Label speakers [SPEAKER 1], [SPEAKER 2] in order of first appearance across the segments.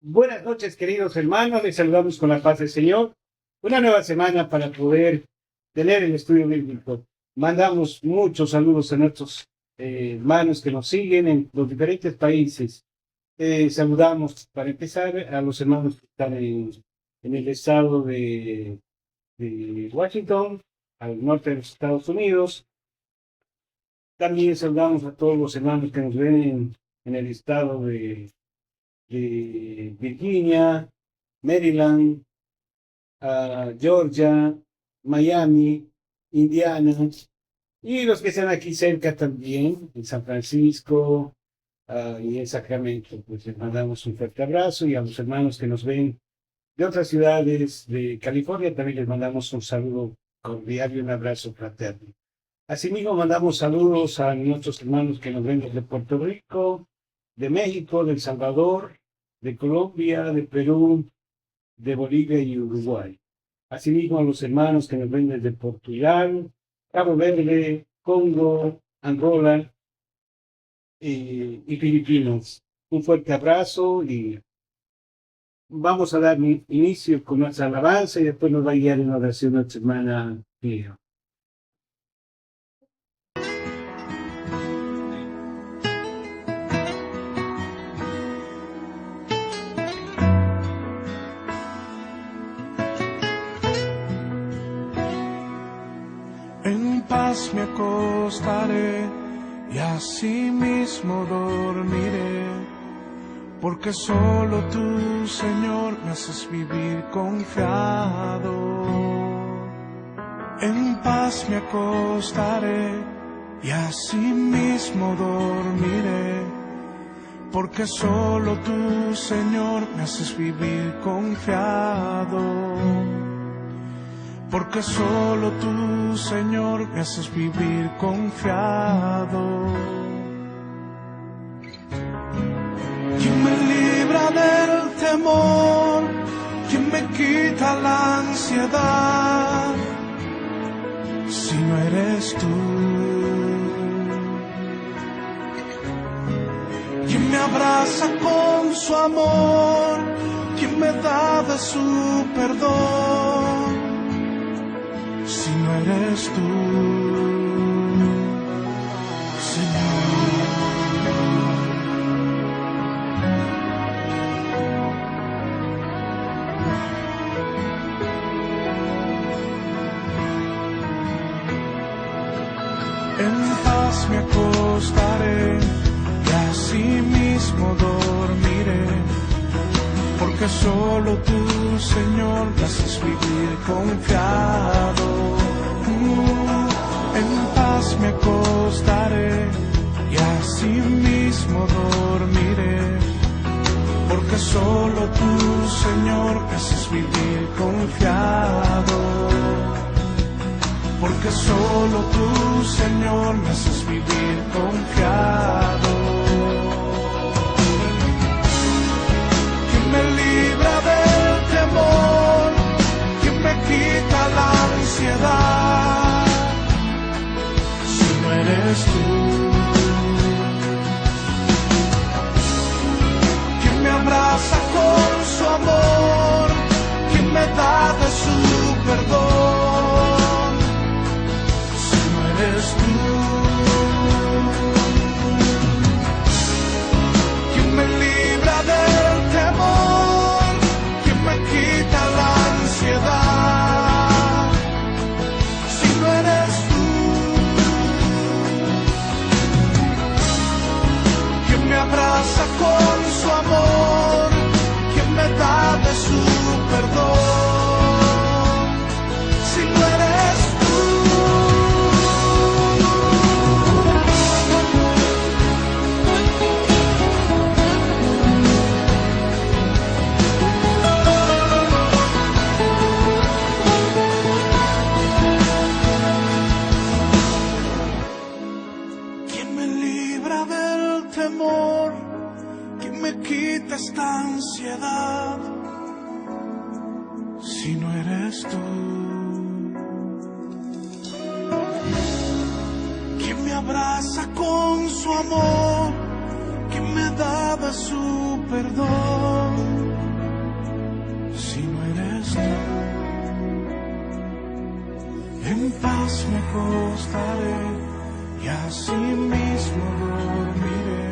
[SPEAKER 1] Buenas noches, queridos hermanos. Les saludamos con la paz del Señor. Una nueva semana para poder tener el estudio bíblico. Mandamos muchos saludos a nuestros hermanos que nos siguen en los diferentes países. Saludamos, para empezar, a los hermanos que están en el estado de Washington, al norte de los Estados Unidos. También saludamos a todos los hermanos que nos ven en el estado de Virginia, Maryland, Georgia, Miami, Indiana, y los que están aquí cerca también, en San Francisco y en Sacramento. Pues les mandamos un fuerte abrazo, y a los hermanos que nos ven de otras ciudades de California también les mandamos un saludo cordial y un abrazo fraterno. Asimismo, mandamos saludos a nuestros hermanos que nos ven desde Puerto Rico, de México, de El Salvador, de Colombia, de Perú, de Bolivia y Uruguay. Asimismo, a los hermanos que nos ven desde Portugal, Cabo Verde, Congo, Angola y Filipinas. Un fuerte abrazo, y vamos a dar inicio con nuestra alabanza, y después nos va a guiar en oración nuestra hermana Pío.
[SPEAKER 2] En paz me acostaré y asimismo dormiré, porque solo tú, Señor, me haces vivir confiado. En paz me acostaré y asimismo dormiré, porque solo tú, Señor, me haces vivir confiado. Porque solo tú, Señor, me haces vivir confiado. ¿Quién me libra del temor? ¿Quién me quita la ansiedad? Si no eres tú. ¿Quién me abraza con su amor? ¿Quién me da de su perdón? Si no eres tú, Señor. En paz me acostaré y asimismo dormiré, porque solo tú, Señor, me haces vivir confiado. En paz me acostaré y asimismo dormiré, porque solo tú, Señor, me haces vivir confiado. Porque solo tú, Señor, me haces vivir confiado. Me libra del temor, quien me quita la ansiedad, si no eres tú. Quien me abraza con su amor, quien me da de su perdón, si no eres tú. Quien me libra del temor, quien me quita la ansiedad, si no eres tú. Quien me abraza con su amor, quien me da de su perdón, si no eres tú. ¿Quién me quita esta ansiedad? Si no eres tú. ¿Quién me abraza con su amor? ¿Quién me da de su perdón? En paz me acostaré y así mismo dormiré,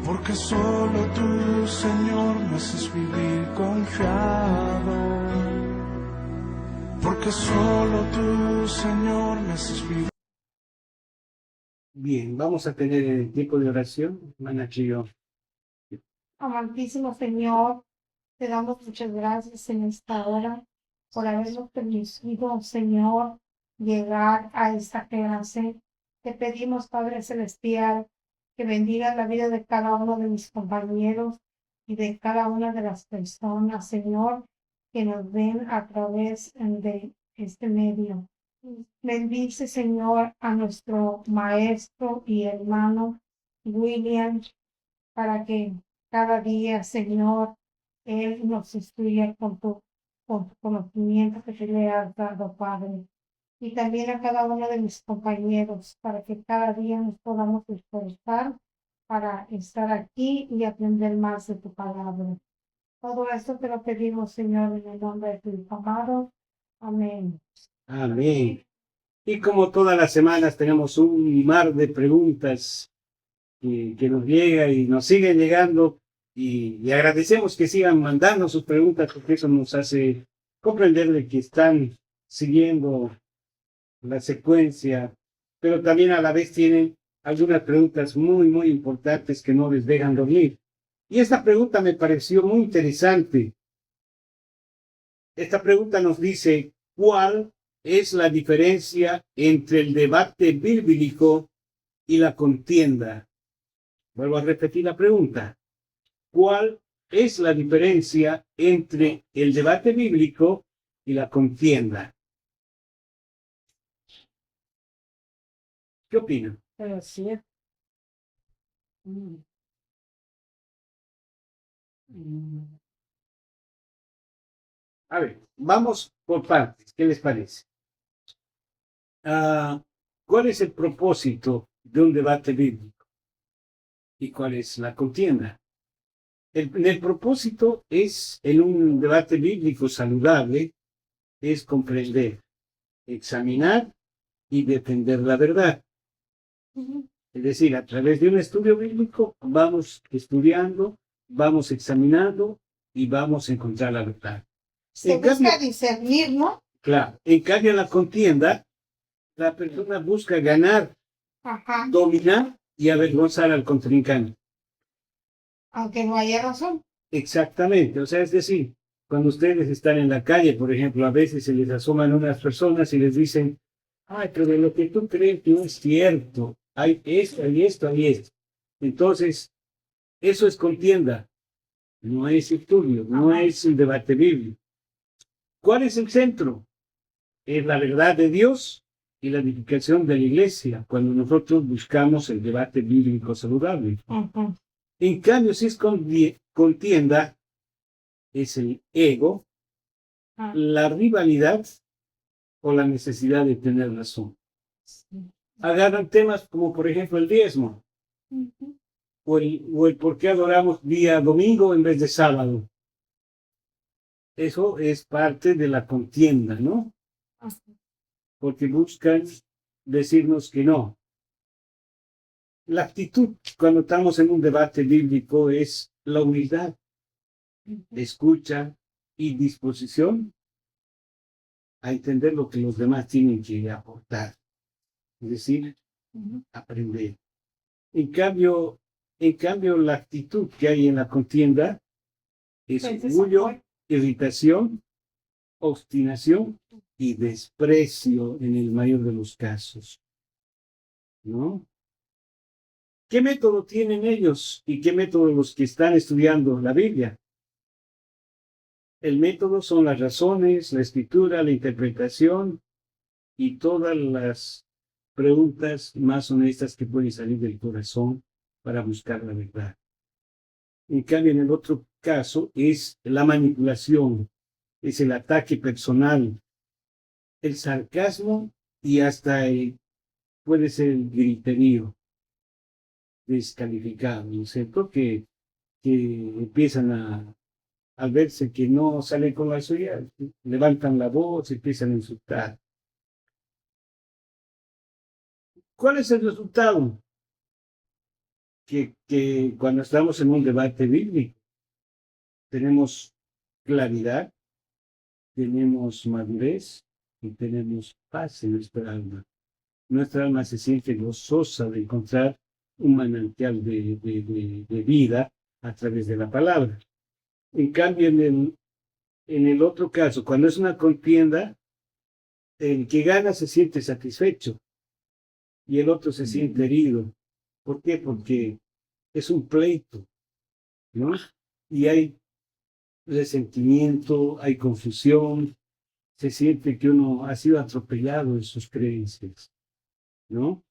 [SPEAKER 2] porque solo tú, Señor, me haces vivir confiado. Porque solo tú, Señor, me haces vivir.
[SPEAKER 1] Bien, vamos a tener el tiempo de oración, hermana Chio.
[SPEAKER 3] Amantísimo Señor, te damos muchas gracias en esta hora por habernos permitido, Señor, llegar a esta clase. Te pedimos, Padre Celestial, que bendiga la vida de cada uno de mis compañeros y de cada una de las personas, Señor, que nos ven a través de este medio. Bendice, Señor, a nuestro maestro y hermano William, para que cada día, Señor, Él nos instruya con tu conocimiento que te le has dado, Padre. Y también a cada uno de mis compañeros, para que cada día nos podamos esforzar para estar aquí y aprender más de tu palabra. Todo esto te lo pedimos, Señor, en el nombre de tu Hijo amado. Amén.
[SPEAKER 1] Amén. Y como todas las semanas tenemos un mar de preguntas que nos llega y nos siguen llegando y agradecemos que sigan mandando sus preguntas porque eso nos hace comprender de que están siguiendo la secuencia, pero también a la vez tienen algunas preguntas muy, muy importantes que no les dejan dormir. Y esta pregunta me pareció muy interesante. Esta pregunta nos dice, ¿cuál es la diferencia entre el debate bíblico y la contienda? Vuelvo a repetir la pregunta. ¿Cuál es la diferencia entre el debate bíblico y la contienda? ¿Qué opinan?
[SPEAKER 3] Pero sí.
[SPEAKER 1] A ver, vamos por partes. ¿Qué les parece? ¿Cuál es el propósito de un debate bíblico? ¿Y cuál es la contienda? El propósito es, en un debate bíblico saludable, es comprender, examinar y defender la verdad. Es decir, a través de un estudio bíblico vamos estudiando, vamos examinando y vamos a encontrar la verdad.
[SPEAKER 3] Se
[SPEAKER 1] En
[SPEAKER 3] busca
[SPEAKER 1] cambio,
[SPEAKER 3] discernir, ¿no?
[SPEAKER 1] claro, en cambio en la contienda, la persona busca ganar,
[SPEAKER 3] Ajá,
[SPEAKER 1] dominar y avergonzar al contrincante.
[SPEAKER 3] aunque no haya razón.
[SPEAKER 1] Exactamente, o sea, es decir, cuando ustedes están en la calle, por ejemplo, a veces se les asoman unas personas y les dicen, ay, pero de lo que tú crees no es cierto, hay esto y esto y esto. Entonces, eso es contienda, no es estudio, no es un debate bíblico. ¿Cuál es el centro? Es la verdad de Dios y la edificación de la iglesia, cuando nosotros buscamos el debate bíblico saludable.
[SPEAKER 3] Ujú.
[SPEAKER 1] En cambio, si es contienda, es el ego,
[SPEAKER 3] Ah,
[SPEAKER 1] la rivalidad o la necesidad de tener razón.
[SPEAKER 3] sí.
[SPEAKER 1] Agarran temas como, por ejemplo, el diezmo
[SPEAKER 3] Ujú.
[SPEAKER 1] o el por qué adoramos día domingo en vez de sábado. Eso es parte de la contienda, ¿no?
[SPEAKER 3] Ajá.
[SPEAKER 1] Porque buscan decirnos que no. La actitud cuando estamos en un debate bíblico es la humildad, escucha y disposición a entender lo que los demás tienen que aportar, es decir,
[SPEAKER 3] Ujú.
[SPEAKER 1] aprender. En cambio, la actitud que hay en la contienda es
[SPEAKER 3] Pues es
[SPEAKER 1] orgullo,
[SPEAKER 3] amor.
[SPEAKER 1] irritación, obstinación y desprecio en el mayor de los casos, ¿no? ¿Qué método tienen ellos y qué método los que están estudiando la Biblia? El método son las razones, la escritura, la interpretación y todas las preguntas más honestas que pueden salir del corazón para buscar la verdad. En cambio, en el otro caso es la manipulación, es el ataque personal, el sarcasmo y hasta puede ser el griterío descalificado, ¿no es cierto? Que empiezan al verse que no salen con la suya, levantan la voz, empiezan a insultar. ¿Cuál es el resultado? Que cuando estamos en un debate bíblico tenemos claridad, tenemos madurez y tenemos paz en nuestra alma. Nuestra alma se siente gozosa de encontrar un manantial de vida a través de la palabra. En cambio, en el otro caso, cuando es una contienda, el que gana se siente satisfecho y el otro se siente herido. ¿Por qué? Porque es un pleito, ¿no? Y hay resentimiento, hay confusión, se siente que uno ha sido atropellado en sus creencias, ¿no?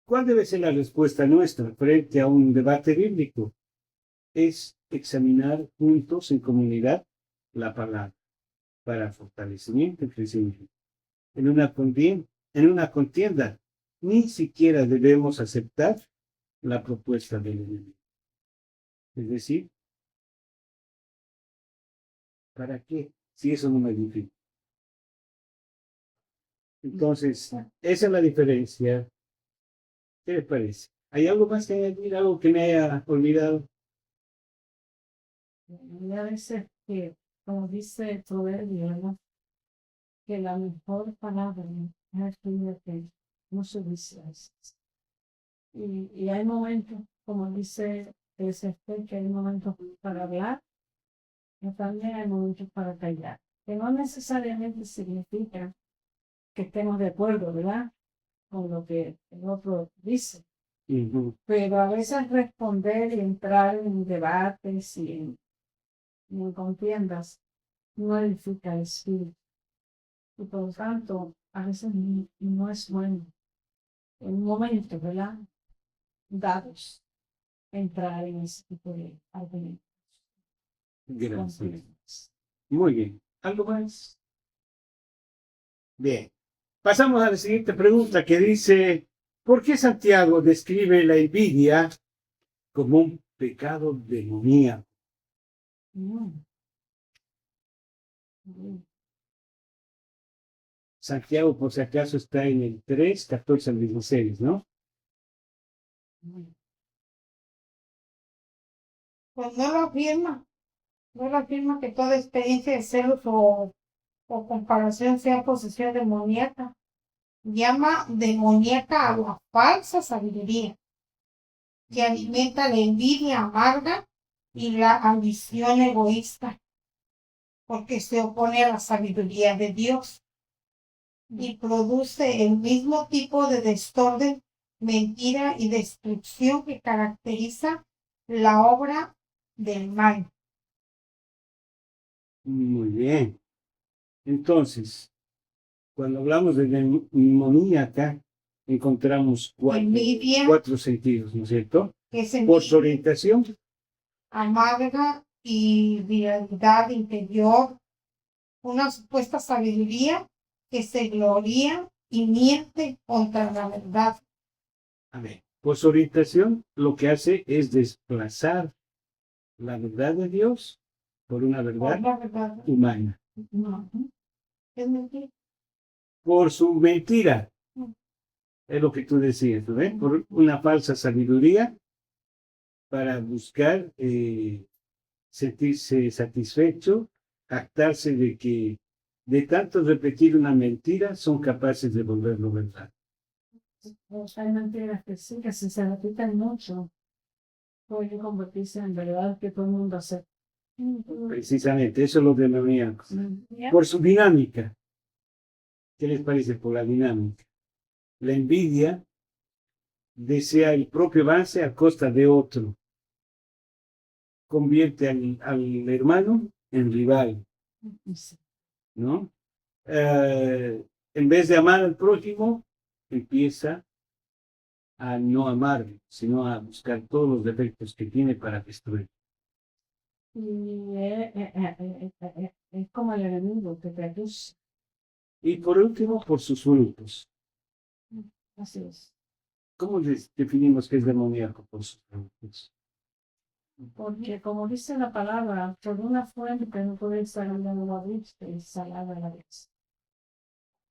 [SPEAKER 1] ¿Cuál debe ser la respuesta nuestra frente a un debate bíblico? Es examinar juntos en comunidad la palabra para fortalecimiento y crecimiento. En una contienda, ni siquiera debemos aceptar la propuesta del enemigo. Es decir, ¿para qué? Si eso no me edifica. Entonces, esa es la diferencia. ¿Qué les parece? ¿Hay algo más que añadir? ¿Algo que me haya olvidado?
[SPEAKER 3] Y a veces que, como dice el proverbio, ¿verdad? Que la mejor palabra es aquella que no se dice a veces. Y hay momentos, como dice ese que hay momentos para hablar y también hay momentos para callar, que no necesariamente significa que estemos de acuerdo, ¿verdad? Con lo que el otro dice. Pero a veces responder y entrar en debates y en contiendas no edifica el espíritu. Y por lo tanto, a veces no es bueno en un momento, ¿verdad? Dados, entrar en ese tipo de argumentos.
[SPEAKER 1] Gracias. Muy bien. ¿Algo más? Bien. Pasamos a la siguiente pregunta que dice, ¿por qué Santiago describe la envidia como un pecado demoníaco?
[SPEAKER 3] Mm. Mm.
[SPEAKER 1] Santiago, por si acaso, está en el 3, 14 al 16, ¿no?
[SPEAKER 3] Pues no lo afirma que toda experiencia de celos o comparación sea posesión demoníaca. Llama demoníaca a la falsa sabiduría, que alimenta la envidia amarga y la ambición egoísta, porque se opone a la sabiduría de Dios y produce el mismo tipo de desorden, mentira y destrucción que caracteriza la obra del mal.
[SPEAKER 1] Muy bien. Entonces, cuando hablamos de demoníaca, encontramos
[SPEAKER 3] Envidia,
[SPEAKER 1] cuatro sentidos, ¿no es cierto?
[SPEAKER 3] que es
[SPEAKER 1] Por su orientación,
[SPEAKER 3] amarga y viralidad interior, una supuesta sabiduría que se gloría y miente contra la verdad.
[SPEAKER 1] a ver, por su orientación, lo que hace es desplazar la verdad de Dios por una
[SPEAKER 3] Por
[SPEAKER 1] verdad
[SPEAKER 3] la verdad.
[SPEAKER 1] humana.
[SPEAKER 3] No. Es mentira.
[SPEAKER 1] Por su mentira, es lo que tú decías, ¿no? Por una falsa sabiduría para buscar sentirse satisfecho, jactarse de que de tanto repetir una mentira son capaces de volverlo verdad.
[SPEAKER 3] Hay mentiras que sí, que si se repiten mucho, pueden convertirse en verdad que todo el mundo acepta.
[SPEAKER 1] Precisamente, eso es lo demoníaco. Por su dinámica. ¿Qué les parece por la dinámica? La envidia desea el propio avance a costa de otro. Convierte al hermano en rival, ¿no? En vez de amar al prójimo, empieza a no amarlo, sino a buscar todos los defectos que tiene para destruir.
[SPEAKER 3] Y es como el enemigo que te acusa.
[SPEAKER 1] Y por último, por sus frutos.
[SPEAKER 3] Así es.
[SPEAKER 1] ¿Cómo definimos qué es demoníaco por sus frutos?
[SPEAKER 3] Porque como dice la palabra, por una fuente no puede salir agua dulce y salada a la vez.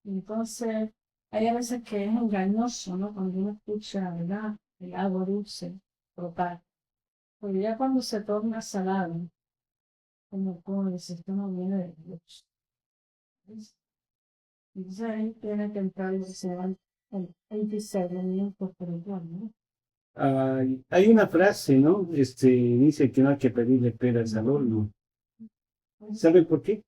[SPEAKER 3] Entonces,
[SPEAKER 4] Hay a veces que es engañoso, ¿no? Cuando uno escucha, ¿verdad? El agua dulce, brotar. Pero ya cuando se torna salado, como el sistema viene de Dios. ¿Ves? Entonces ahí tiene que entrar el discernimiento espiritual, ¿no?
[SPEAKER 1] Hay una frase, ¿no? Dice que no hay que pedirle peras al horno. ¿Sabe por qué?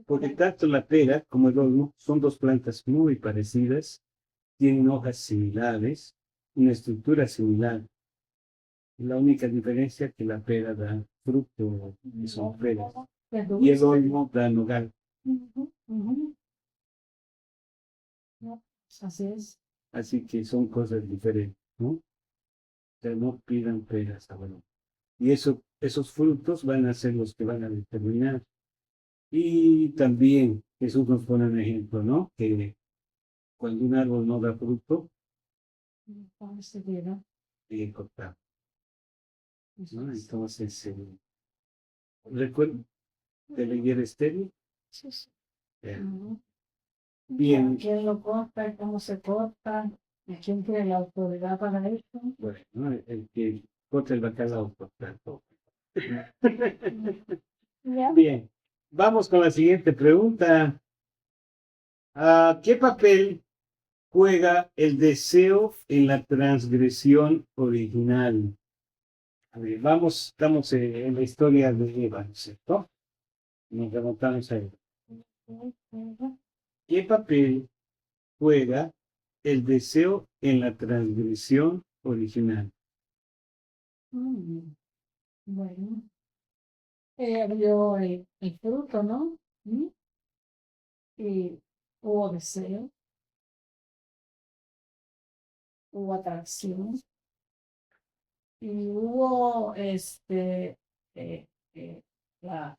[SPEAKER 1] Porque tanto la pera como el olmo son dos plantas muy parecidas, tienen hojas similares, una estructura similar. La única diferencia es que la pera da fruto, que son peras,
[SPEAKER 4] Es
[SPEAKER 1] y el
[SPEAKER 4] dulce.
[SPEAKER 1] olmo da nogal.
[SPEAKER 4] Ujú, ujú. No, pues así es.
[SPEAKER 1] Así que son cosas diferentes, ¿no? O sea, no pidan peras al olmo. Y esos frutos van a ser los que van a determinar. Y también Jesús nos pone un ejemplo, ¿no? Que cuando un árbol no da fruto,
[SPEAKER 4] ¿Cómo se diga?
[SPEAKER 1] hay que cortar,
[SPEAKER 4] Eso
[SPEAKER 1] ¿no?
[SPEAKER 4] es.
[SPEAKER 1] Entonces, recuerdo de leer estéril.
[SPEAKER 4] Sí, sí.
[SPEAKER 1] Eh,
[SPEAKER 4] Ujú.
[SPEAKER 1] Bien,
[SPEAKER 4] ¿Quién lo corta? ¿Cómo se corta? ¿Y quién tiene la autoridad para eso?
[SPEAKER 1] bueno, ¿no? El que corta el bacalao corta todo.
[SPEAKER 4] Ya.
[SPEAKER 1] Bien, vamos con la siguiente pregunta. ¿Qué papel juega el deseo en la transgresión original? A ver, estamos en la historia de Eva, ¿no es cierto? Nos remontamos a Eva. ¿Qué papel juega el deseo en la transgresión original?
[SPEAKER 4] Mm, Bueno, abrió el fruto, ¿no? Y hubo deseo, hubo atracción y hubo eh, eh, la,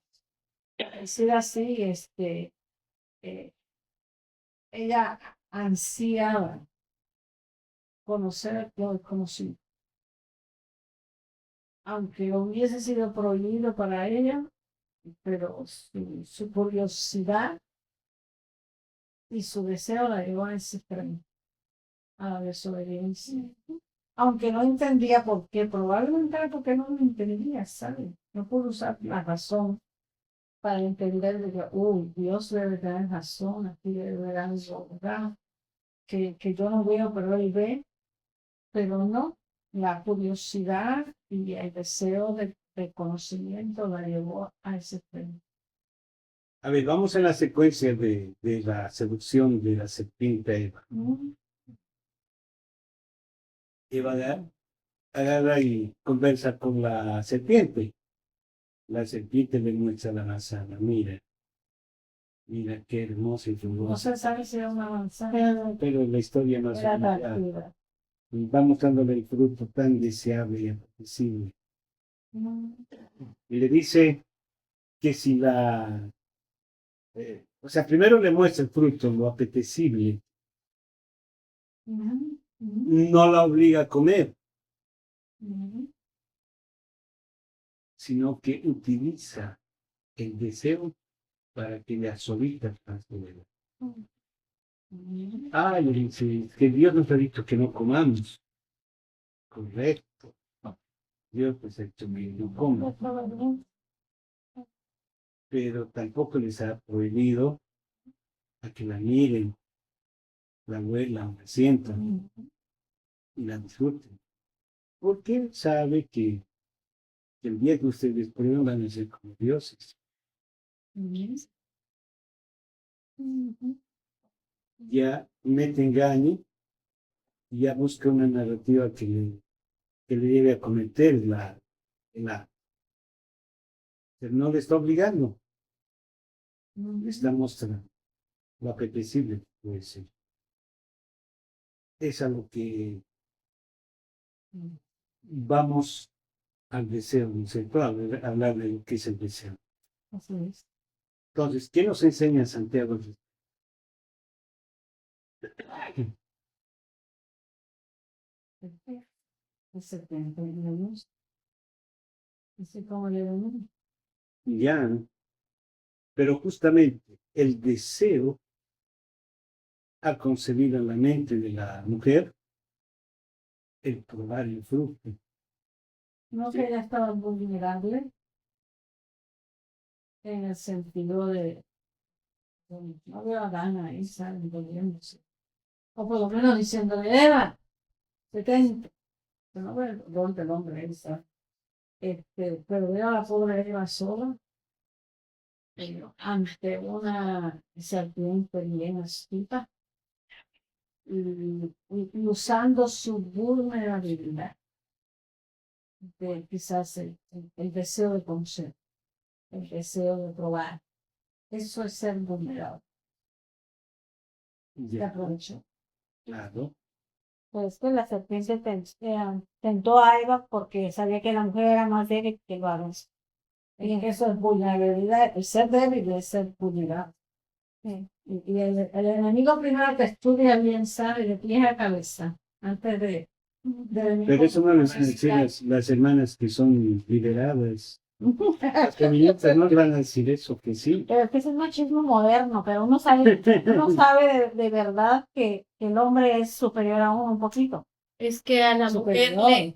[SPEAKER 4] decir así, eh, ella ansiaba conocer lo desconocido, aunque hubiese sido prohibido para ella, pero su curiosidad y su deseo la llevó a ese extremo, a la desobediencia. Aunque no entendía por qué, probablemente era porque no lo entendía, ¿sabes? No pudo usar la razón para entender de que, uy, Dios debe tener razón, aquí debe haber algo, ¿verdad? Que yo no veo, pero él ve, pero no, la curiosidad y el deseo de conocimiento la llevó a ese extremo.
[SPEAKER 1] A ver, vamos en la secuencia de la seducción de la serpiente a Eva.
[SPEAKER 4] Mm,
[SPEAKER 1] Eva agarra y conversa con la serpiente. La serpiente le muestra la manzana. Mira, mira qué hermosa y
[SPEAKER 4] No
[SPEAKER 1] jugosa.
[SPEAKER 4] se sabe si era una manzana,
[SPEAKER 1] Pero la historia no se
[SPEAKER 4] era
[SPEAKER 1] cumple.
[SPEAKER 4] atractiva.
[SPEAKER 1] Va mostrándole el fruto tan deseable y apetecible.
[SPEAKER 4] Mm,
[SPEAKER 1] Y le dice que si o sea, primero le muestra el fruto, lo apetecible,
[SPEAKER 4] ujú, ujú,
[SPEAKER 1] no la obliga a comer,
[SPEAKER 4] ujú,
[SPEAKER 1] sino que utiliza el deseo para que la solita transforme.
[SPEAKER 4] ujú.
[SPEAKER 1] Le dice que Dios nos ha dicho que no comamos. Correcto. Dios nos ha dicho que no coman, pero tampoco les ha prohibido a que la miren, la huelan, la sientan y la disfruten. Porque Él sabe que el día que ustedes prueben van a ser como dioses. Ya mete engaño, ya busca una narrativa que le lleve a cometer la, pero no le está obligando, le está mostrando lo apetecible que puede ser. Es a lo que vamos al deseo, ¿no es cierto? Hablar de lo que es el deseo.
[SPEAKER 4] Así es.
[SPEAKER 1] Entonces, ¿qué nos enseña Santiago?
[SPEAKER 4] El 71, así como le ven.
[SPEAKER 1] Ya, ¿no? Pero justamente el deseo ha concebido en la mente de la mujer el probar el fruto.
[SPEAKER 4] No que ella estaba vulnerable en el sentido de no veo a Adán ahí, ¿sabes? Volviéndose. O por lo menos diciéndole, Eva, detente. Yo no veo el rol del hombre, ahí está. Pero veo a la pobre Eva sola, ante una serpiente bien astuta y usando su vulnerabilidad de quizás el deseo de conocer, el deseo de probar. Eso es ser vulnerable. Se
[SPEAKER 1] Ya,
[SPEAKER 4] aprovechó.
[SPEAKER 1] claro.
[SPEAKER 3] Pues que la serpiente tentó a Eva porque sabía que la mujer era más débil que el varón.
[SPEAKER 4] Y eso es vulnerabilidad. El ser débil es ser vulnerable.
[SPEAKER 3] Sí.
[SPEAKER 4] Y el enemigo primero te estudia bien, sabe, de pies a cabeza, antes de venir
[SPEAKER 1] Pero
[SPEAKER 4] con
[SPEAKER 1] eso no les van a decir las hermanas que son liberadas. Las feministas no les van a decir eso, que sí.
[SPEAKER 3] Pero es que es un machismo moderno, pero uno sabe de verdad que el hombre es superior a uno un poquito.
[SPEAKER 5] Es que a la mujer
[SPEAKER 4] superior.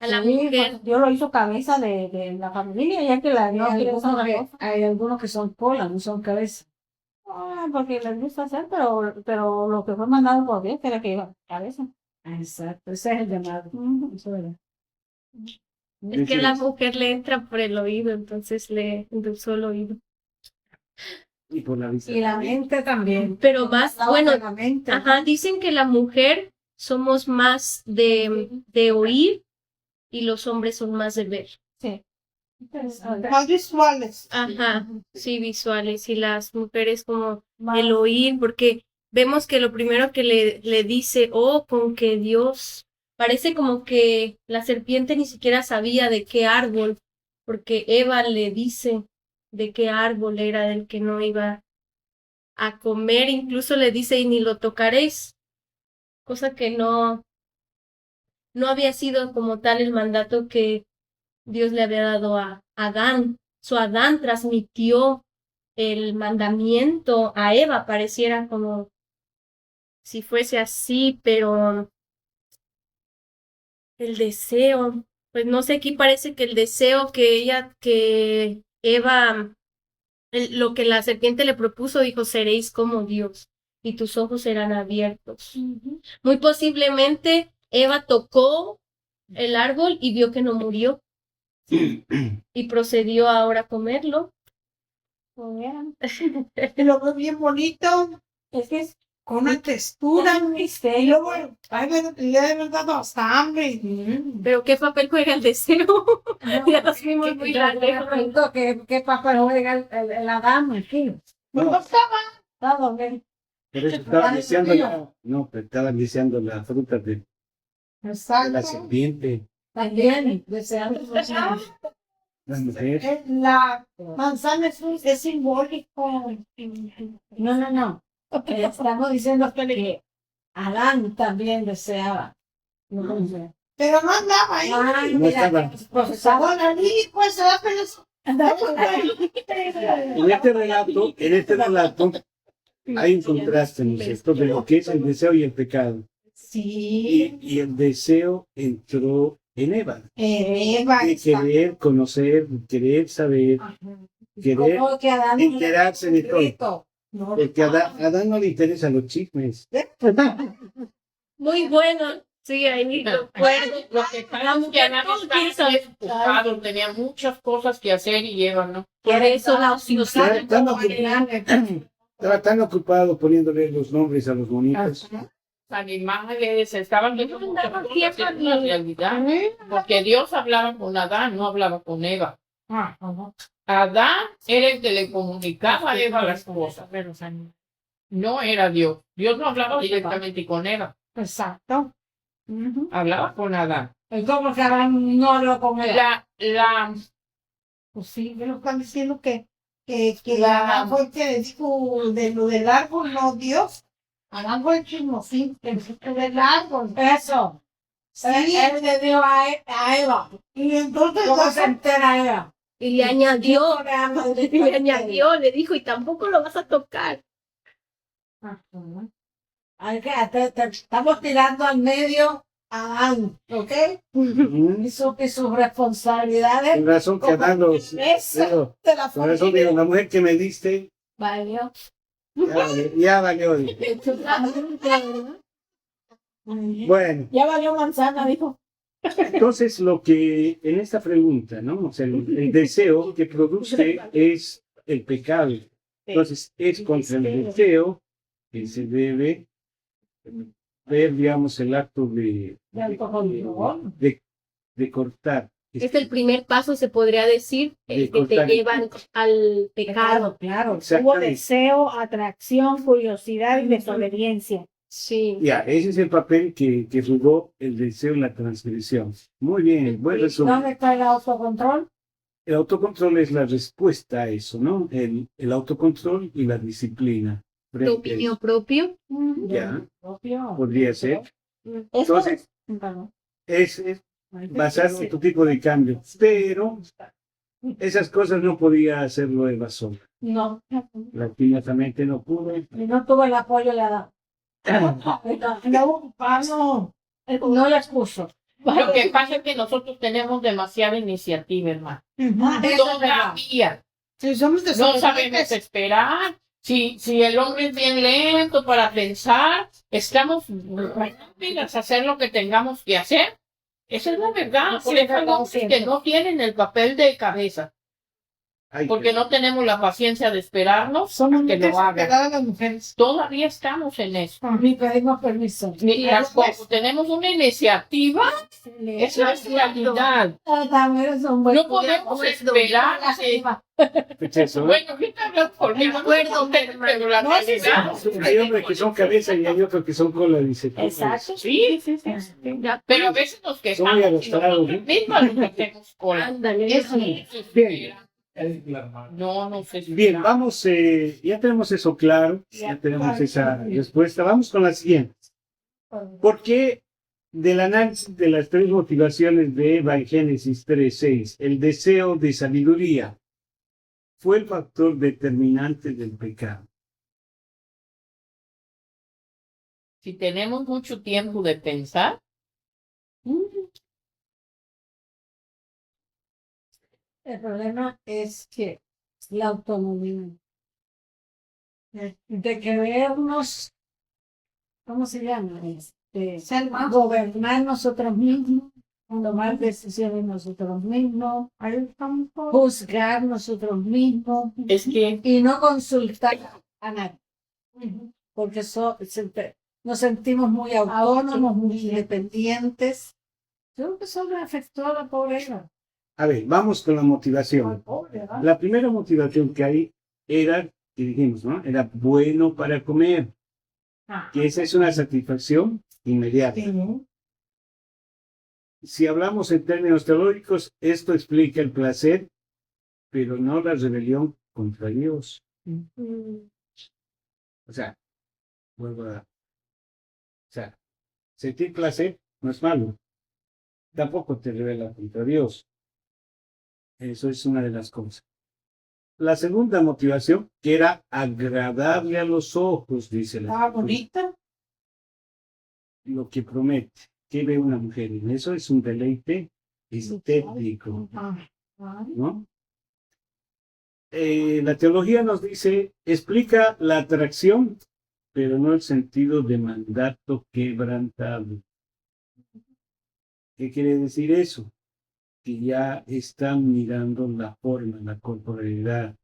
[SPEAKER 5] a la
[SPEAKER 3] Sí,
[SPEAKER 5] mujer,
[SPEAKER 3] pues, Dios lo hizo cabeza de la familia, ya que la no quiere hacer otra cosa.
[SPEAKER 4] Hay algunos que son cola, no son cabeza.
[SPEAKER 3] Porque les gusta hacer, pero lo que fue mandado por Dios era que iba cabeza.
[SPEAKER 4] Exacto, ese es el llamado. Eso era.
[SPEAKER 5] es que a la mujer le entra por el oído, entonces le endulzó el oído.
[SPEAKER 1] Y por la vista.
[SPEAKER 4] Y la mente también.
[SPEAKER 5] Pero más, bueno,
[SPEAKER 4] La mente.
[SPEAKER 5] ajá, dicen que la mujer somos más de oír y los hombres son más de ver.
[SPEAKER 3] Sí.
[SPEAKER 4] Más visuales.
[SPEAKER 5] Ajá, sí, visuales. Y las mujeres como
[SPEAKER 3] Más-
[SPEAKER 5] el oír, porque vemos que lo primero que le dice, oh, con que Dios, parece como que la serpiente ni siquiera sabía de qué árbol, porque Eva le dice de qué árbol era del que no iba a comer, incluso le dice, y ni lo tocaréis, cosa que no había sido como tal el mandato que Dios le había dado a Adán. Adán transmitió el mandamiento a Eva, pareciera como si fuese así, pero el deseo, pues no sé, aquí parece que el deseo que Eva, lo que la serpiente le propuso, dijo, seréis como Dios y tus ojos serán abiertos. Muy posiblemente Eva tocó el árbol y vio que no murió y procedió ahora a comerlo.
[SPEAKER 4] Lo veo bien bonito,
[SPEAKER 3] Es que es
[SPEAKER 4] con una textura.
[SPEAKER 3] un
[SPEAKER 4] Y
[SPEAKER 3] misterio.
[SPEAKER 4] luego, ay, le ha de haber dado hasta hambre.
[SPEAKER 5] Pero ¿qué papel juega el deseo? Ya nos fuimos muy lejos.
[SPEAKER 4] ¿Qué papel juega el Adán aquí?
[SPEAKER 1] No,
[SPEAKER 3] Todo bien.
[SPEAKER 1] por eso estaban deseando no, pero estaban deseando la fruta de la
[SPEAKER 4] Exacto.
[SPEAKER 1] serpiente,
[SPEAKER 4] También deseando
[SPEAKER 1] la mujer.
[SPEAKER 4] la manzana es simbólico. No. Estamos diciendo que Adán también deseaba. Pero no andaba ahí.
[SPEAKER 1] No estaba.
[SPEAKER 4] Profesor, pues se va
[SPEAKER 1] En este relato hay un contraste, ¿no es cierto?, de lo que es el deseo y el pecado.
[SPEAKER 4] Sí.
[SPEAKER 1] Y el deseo entró en Eva.
[SPEAKER 4] Eva
[SPEAKER 1] De querer conocer, querer saber, querer
[SPEAKER 4] como que Adán
[SPEAKER 1] enterarse de todo.
[SPEAKER 4] No,
[SPEAKER 1] Porque a Adán no le interesan los chismes.
[SPEAKER 5] Muy bueno. Sí, ahí recuerdo.
[SPEAKER 6] Lo que pasa es que Adán estaba muy ocupado, tenía muchas cosas que hacer y Eva no.
[SPEAKER 5] Por eso la ociosidad.
[SPEAKER 1] Estaba tan ocupado poniéndole los nombres a los monitos.
[SPEAKER 6] Animales, estaban viendo
[SPEAKER 5] No
[SPEAKER 6] muchas
[SPEAKER 5] andaba
[SPEAKER 6] cosas
[SPEAKER 5] tiempo
[SPEAKER 6] que
[SPEAKER 5] ni-
[SPEAKER 6] en la realidad. Porque Dios hablaba con Adán, no hablaba con Eva. Adán era el que le comunicaba a Eva las cosas. No era Dios. Dios no hablaba directamente con Eva,
[SPEAKER 4] Exacto.
[SPEAKER 6] hablaba con Adán.
[SPEAKER 4] Es como que Adán no habló con él. Pues sí, me lo están diciendo que Adán fue el que le dijo de lo del árbol, no Dios. Adán fue el chismosín, el del árbol. Eso. Sí. Él le dio a Eva. Y entonces ¿cómo se entera Eva?
[SPEAKER 5] Y le añadió, le dijo, y tampoco lo vas a tocar.
[SPEAKER 4] Estamos tirando al medio a Adán, ¿ok?
[SPEAKER 1] Mm.
[SPEAKER 4] Y sus responsabilidades
[SPEAKER 1] Con razón que Adán los...
[SPEAKER 4] cabeza
[SPEAKER 1] Pero,
[SPEAKER 4] de la
[SPEAKER 1] por eso digo,
[SPEAKER 4] familia.
[SPEAKER 1] la mujer que me diste,
[SPEAKER 5] Valió.
[SPEAKER 1] ya valió. Bueno,
[SPEAKER 4] Ya valió manzana, dijo.
[SPEAKER 1] entonces lo que en esta pregunta, ¿no? O sea, el deseo que produce es el pecado. Entonces, es contra el deseo que se debe ver, digamos, el acto de cortar.
[SPEAKER 5] Es el primer paso, se podría decir, el que te llevan al pecado.
[SPEAKER 4] Claro. Hubo
[SPEAKER 1] Exactamente.
[SPEAKER 4] deseo, atracción, curiosidad y desobediencia.
[SPEAKER 5] Sí.
[SPEAKER 1] Ya, ese es el papel que jugó el deseo en la transgresión. Muy bien, buen resumen.
[SPEAKER 4] ¿Dónde está el autocontrol?
[SPEAKER 1] El autocontrol es la respuesta a eso, ¿no? El autocontrol y la disciplina.
[SPEAKER 5] Dominio propio.
[SPEAKER 1] Ya,
[SPEAKER 4] Propio.
[SPEAKER 1] podría ser.
[SPEAKER 4] Esto-
[SPEAKER 1] Entonces, es basado en otro tipo de cambio. Pero esas cosas no podía hacerlo Eva sola.
[SPEAKER 4] No,
[SPEAKER 1] Lastimosamente no pudo.
[SPEAKER 4] y no tuvo el apoyo de Adán. No la expuso.
[SPEAKER 6] Lo que pasa es que nosotros tenemos demasiada iniciativa, hermano.
[SPEAKER 4] Eso es verdad.
[SPEAKER 6] Todavía
[SPEAKER 4] Si somos
[SPEAKER 6] no sabemos esperar. Si el hombre es bien lento para pensar, estamos rápidas a hacer lo que tengamos que hacer. Esa es la verdad.
[SPEAKER 4] Sí,
[SPEAKER 6] Por eso hay
[SPEAKER 4] verdad,
[SPEAKER 6] hombres
[SPEAKER 4] siempre.
[SPEAKER 6] que no tienen el papel de cabeza,
[SPEAKER 1] Ay,
[SPEAKER 6] porque no tenemos la paciencia de esperarnos
[SPEAKER 4] Somos
[SPEAKER 6] a que
[SPEAKER 4] muy
[SPEAKER 6] lo hagan.
[SPEAKER 4] desesperadas las mujeres.
[SPEAKER 6] Todavía estamos en eso.
[SPEAKER 4] Ni pedimos permiso.
[SPEAKER 6] Mientras como tenemos una iniciativa, es la realidad.
[SPEAKER 4] También es un buen
[SPEAKER 6] No podemos esperar a que...
[SPEAKER 1] eso, ¿no?
[SPEAKER 6] Bueno, yo te hablo por mí,
[SPEAKER 5] De acuerdo,
[SPEAKER 6] pero la
[SPEAKER 4] No, sí,
[SPEAKER 6] realidad...
[SPEAKER 1] Hay hombres que son cabeza y hay otros que son cola, dice.
[SPEAKER 4] Exacto.
[SPEAKER 6] Sí, pero a veces nos
[SPEAKER 1] Son muy
[SPEAKER 6] quejamos y
[SPEAKER 1] arrastrados,
[SPEAKER 6] nosotros mismos nos hacemos cola.
[SPEAKER 5] Ándale,
[SPEAKER 6] Eso no se espera. No, no se espera.
[SPEAKER 1] Bien, vamos, ya tenemos eso claro, ya tenemos esa respuesta. Vamos con la siguiente. ¿Por qué del análisis de las tres motivaciones de Eva en Génesis 3:6, el deseo de sabiduría fue el factor determinante del pecado?
[SPEAKER 6] Si tenemos mucho tiempo de pensar,
[SPEAKER 4] El problema es que la autonomía de querernos, ¿cómo se llama? Gobernar nosotros mismos, tomar decisiones nosotros mismos, juzgar nosotros mismos
[SPEAKER 6] es que
[SPEAKER 4] y no consultar a nadie. Porque nos sentimos muy autónomos, muy independientes. Yo creo que eso me afectó a la pobre Eva.
[SPEAKER 1] A ver, vamos con la motivación. La primera motivación que hay era, que dijimos, ¿no? Era bueno para comer, que esa es una satisfacción inmediata. Si hablamos en términos teológicos, esto explica el placer, pero no la rebelión contra Dios. O sea, sentir placer no es malo. Tampoco te revela contra Dios. Eso es una de las cosas. La segunda motivación, que era agradable a los ojos, dice la Escritura.
[SPEAKER 4] Bonita.
[SPEAKER 1] Lo que promete. ¿Qué ve una mujer? En eso es un deleite estético, ¿no? La teología nos dice, explica la atracción, pero no el sentido de mandato quebrantable. ¿Qué quiere decir eso? Que ya están mirando la forma, la corporalidad,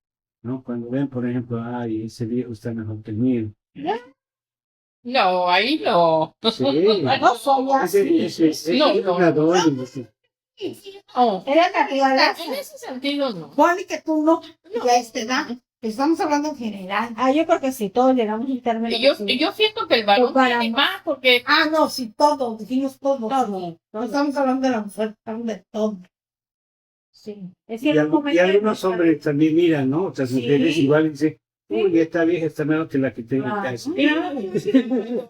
[SPEAKER 1] ¿no? Cuando ven, por ejemplo, ay, ese viejo está mejor que el mío.
[SPEAKER 6] no, ahí no.
[SPEAKER 1] Sí,
[SPEAKER 4] No soy así.
[SPEAKER 1] ese
[SPEAKER 6] No,
[SPEAKER 1] es
[SPEAKER 6] no.
[SPEAKER 1] un adorno, sí.
[SPEAKER 6] No.
[SPEAKER 4] Era naturaleza.
[SPEAKER 6] En ese sentido no.
[SPEAKER 3] Pone que tú no, ya a esta edad. Estamos hablando en general.
[SPEAKER 4] Yo creo que sí, todos llegamos a un término.
[SPEAKER 6] Y yo siento que el varón
[SPEAKER 4] Para
[SPEAKER 6] tiene
[SPEAKER 4] más.
[SPEAKER 6] más porque
[SPEAKER 3] Ah, no, sí, todo, dijimos todo.
[SPEAKER 4] Todo.
[SPEAKER 3] No estamos hablando de la mujer, estamos de todo.
[SPEAKER 4] Sí. Es
[SPEAKER 1] Y,
[SPEAKER 4] que en un momento-
[SPEAKER 1] algunos hombres también miran, ¿no? Otras
[SPEAKER 4] Sí.
[SPEAKER 1] mujeres igual dicen, uy, esta vieja está mejor que la que tengo en casa.
[SPEAKER 6] el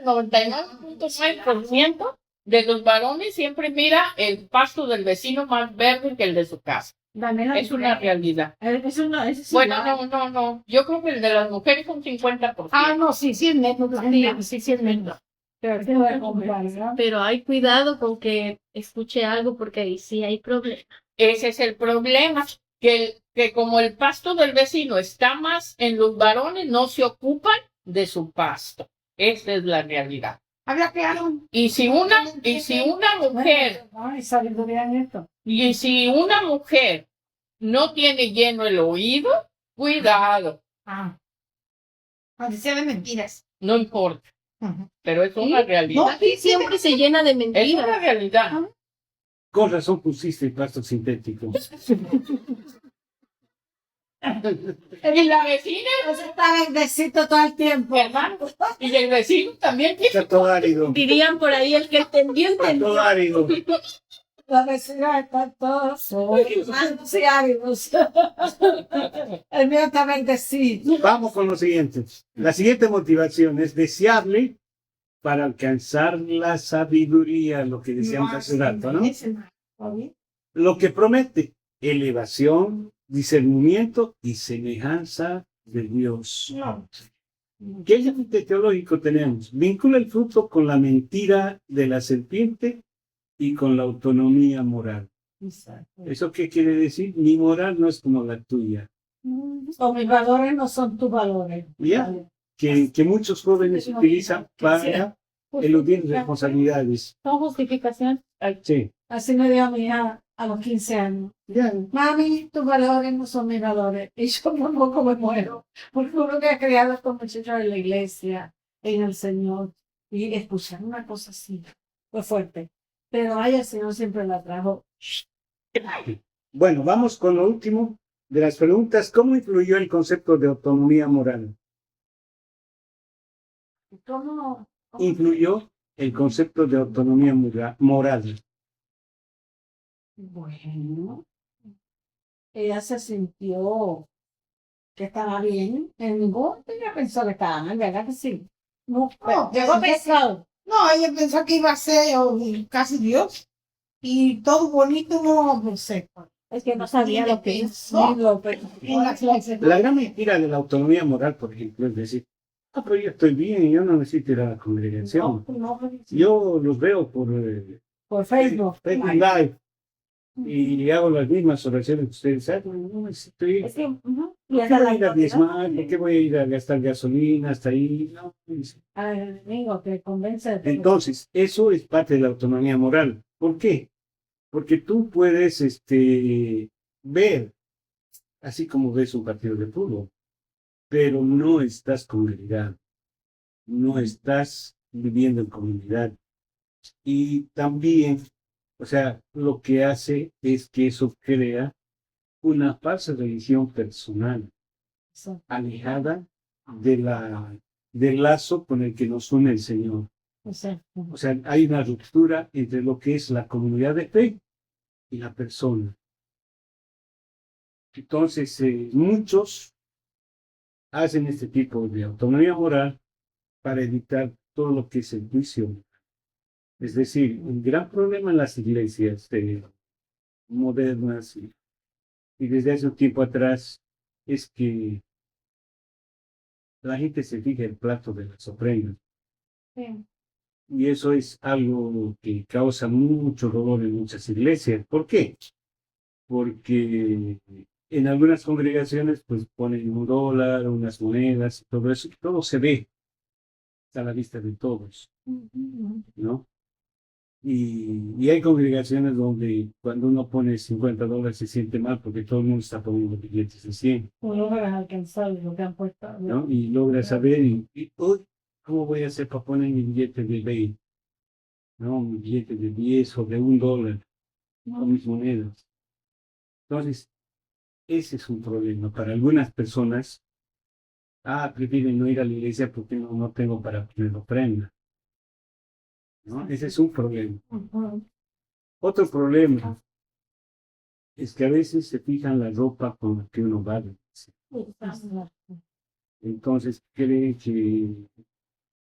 [SPEAKER 6] 99.9% de los varones siempre mira el pasto del vecino más verde que el de su casa.
[SPEAKER 4] También
[SPEAKER 6] Es una realidad.
[SPEAKER 4] ese es
[SPEAKER 6] Bueno,
[SPEAKER 4] igual.
[SPEAKER 6] no. Yo creo que el de las mujeres son 50%.
[SPEAKER 4] Ah, no, sí, 100 metros también, sí, 100 metros. Pero ¿qué voy a comprar, no?
[SPEAKER 5] Pero hay cuidado con que escuche algo porque ahí sí hay problema.
[SPEAKER 6] Ese es el problema, que como el pasto del vecino está más en los varones, no se ocupan de su pasto. Esa es la realidad.
[SPEAKER 3] Había que dar un...
[SPEAKER 6] Y si una mujer,
[SPEAKER 4] Ay, sabiduría en esto.
[SPEAKER 6] y si una mujer no tiene lleno el oído, cuidado,
[SPEAKER 4] Ah,
[SPEAKER 3] Aunque sea de mentiras.
[SPEAKER 6] no importa,
[SPEAKER 3] Ujú.
[SPEAKER 6] pero es una realidad.
[SPEAKER 3] No, sí, sí,
[SPEAKER 5] Siempre se llena de
[SPEAKER 6] Es una
[SPEAKER 5] mentiras.
[SPEAKER 6] realidad.
[SPEAKER 1] Con razón pusiste el pasto sintético.
[SPEAKER 6] Y la vecina,
[SPEAKER 4] pues está bendecito todo el tiempo.
[SPEAKER 6] hermano, y el vecino también tiene.
[SPEAKER 1] Está todo árido.
[SPEAKER 5] Dirían por ahí, el que entendió,
[SPEAKER 1] Está
[SPEAKER 5] entendió.
[SPEAKER 1] todo árido.
[SPEAKER 4] La vecina está todos humanos y áridos. El mío está bendecido.
[SPEAKER 1] Vamos con lo siguiente. La siguiente motivación es deseable para alcanzar la sabiduría, lo que decíamos hace rato, ¿no? Lo que promete elevación, discernimiento y semejanza de Dios.
[SPEAKER 3] No.
[SPEAKER 1] ¿Qué límite teológico tenemos? Vincula el fruto con la mentira de la serpiente y con la autonomía moral. ¿Eso qué quiere decir? Mi moral no es como la tuya.
[SPEAKER 4] O mis valores no son tus valores.
[SPEAKER 1] ¿Ya? Que muchos jóvenes utilizan para eludir responsabilidades.
[SPEAKER 5] Con justificación.
[SPEAKER 1] Sí.
[SPEAKER 4] Así me dio a mi hija a los 15 años.
[SPEAKER 1] Ya.
[SPEAKER 4] Mami, tus valores no son mis valores. Y yo tampoco me muero. Porque uno que ha criado con muchachos en la iglesia, en el Señor, y escuchar una cosa así, fue fuerte. Pero ay, el Señor siempre la trajo.
[SPEAKER 1] Bueno, vamos con lo último de las preguntas. ¿Cómo influyó el concepto de autonomía moral?
[SPEAKER 4] ¿Cómo?
[SPEAKER 1] Influyó el concepto de autonomía moral.
[SPEAKER 4] Bueno, ella se sintió que estaba bien. En ningún ella pensó que estaba mal, ¿verdad que sí? No,
[SPEAKER 3] llegó a
[SPEAKER 4] pensar.
[SPEAKER 3] No, ella pensó que iba a ser casi Dios. Y todo bonito, no sé.
[SPEAKER 4] Es que no sabía lo que
[SPEAKER 3] pensó.
[SPEAKER 1] La gran mentira de la autonomía moral, por ejemplo, es decir, pero yo estoy bien, yo no necesito ir a la congregación. Yo los veo
[SPEAKER 4] por Facebook.
[SPEAKER 1] Facebook Live y hago las mismas oraciones que ustedes hacen. No necesito ir.
[SPEAKER 4] Es que,
[SPEAKER 1] ¿Por qué voy a ir a diezmar? ¿Por qué voy a ir a gastar gasolina hasta ahí? No,
[SPEAKER 4] al enemigo que convence de todo.
[SPEAKER 1] entonces, eso es parte de la autonomía moral. ¿Por qué? Porque tú puedes ver, así como ves un partido de fútbol, pero no estás congregado, no estás viviendo en comunidad. Y también, o sea, lo que hace es que eso crea una falsa religión personal,
[SPEAKER 4] Eso.
[SPEAKER 1] alejada del lazo con el que nos une el Señor.
[SPEAKER 4] O sea,
[SPEAKER 1] O sea, hay una ruptura entre lo que es la comunidad de fe y la persona. Entonces, muchos hacen este tipo de autonomía moral para evitar todo lo que es el juicio. Es decir, un gran problema en las iglesias modernas y desde hace un tiempo atrás es que la gente se fija en el plato de las ofrendas.
[SPEAKER 4] sí.
[SPEAKER 1] Y eso es algo que causa mucho dolor en muchas iglesias. ¿Por qué? Porque en algunas congregaciones pues ponen $1, unas monedas y todo eso, y todo se ve, está a la vista de todos, ¿no? Y hay congregaciones donde cuando uno pone $50 se siente mal porque todo el mundo está poniendo billetes de 100,
[SPEAKER 4] No logras alcanzar lo que han puesto.
[SPEAKER 1] ¿no? Y logra saber, uy, ¿cómo voy a hacer para poner mi billete de 20? ¿No? Mi billete de 10 o de $1 con mis monedas. Entonces, ese es un problema para algunas personas. Prefieren no ir a la iglesia porque no tengo para poner ofrenda, ¿no? Ese es un problema. Otro problema es que a veces se fijan la ropa con la que uno va a la iglesia. Entonces creen que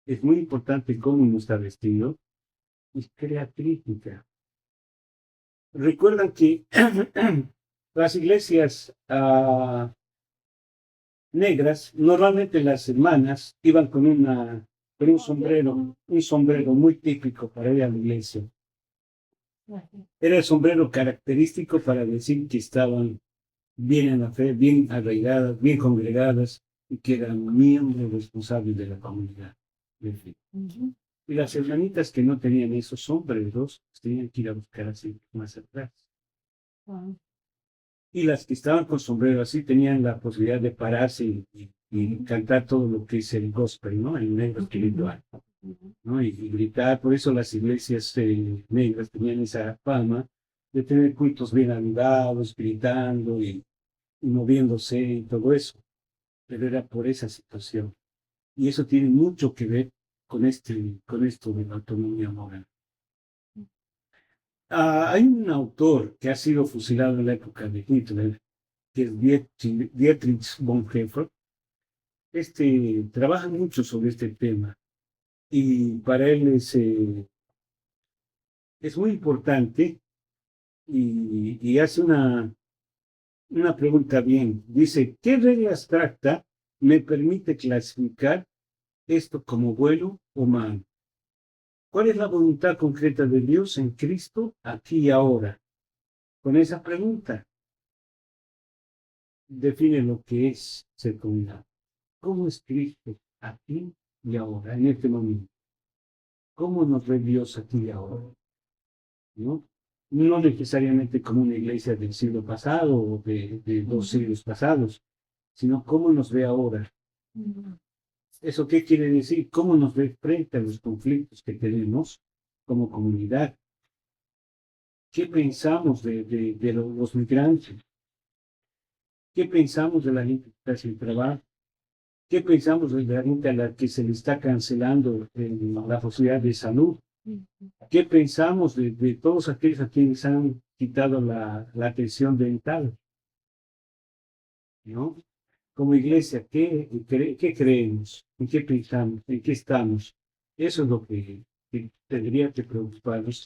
[SPEAKER 1] es muy importante cómo uno está vestido y crea crítica. Recuerdan que Las iglesias negras, normalmente las hermanas iban con un sombrero muy típico para ir a la iglesia. Era el sombrero característico para decir que estaban bien en la fe, bien arraigadas, bien congregadas y que eran miembros responsables de la comunidad de fe. Y las hermanitas que no tenían esos sombreros, pues, tenían que ir a buscar así más atrás. Y las que estaban con sombrero así tenían la posibilidad de pararse y cantar todo lo que es el gospel, ¿no? El negro espiritual, ¿no? Y gritar. Por eso las iglesias negras tenían esa fama de tener cultos bien animados, gritando y moviéndose y todo eso. Pero era por esa situación. Y eso tiene mucho que ver con esto de la autonomía moral. Hay un autor que ha sido fusilado en la época de Hitler, que es Dietrich Bonhoeffer. Trabaja mucho sobre este tema y para él es muy importante y hace una pregunta bien. Dice, ¿qué regla abstracta me permite clasificar esto como bueno o malo? ¿Cuál es la voluntad concreta de Dios en Cristo aquí y ahora? Con esa pregunta define lo que es ser comunidad. ¿Cómo es Cristo aquí y ahora, en este momento? ¿Cómo nos ve Dios aquí y ahora? ¿No? No necesariamente como una iglesia del siglo pasado o de 2 siglos pasados, sino cómo nos ve ahora. ¿Eso qué quiere decir? ¿Cómo nos ve frente a los conflictos que tenemos como comunidad? ¿Qué pensamos de los migrantes? ¿Qué pensamos de la gente que está sin trabajo? ¿Qué pensamos de la gente a la que se le está cancelando la posibilidad de salud? ¿Qué pensamos de todos aquellos a quienes han quitado la atención dental? ¿No? Como iglesia, ¿qué creemos? ¿En qué pensamos? ¿En qué estamos? Eso es lo que tendría que preocuparnos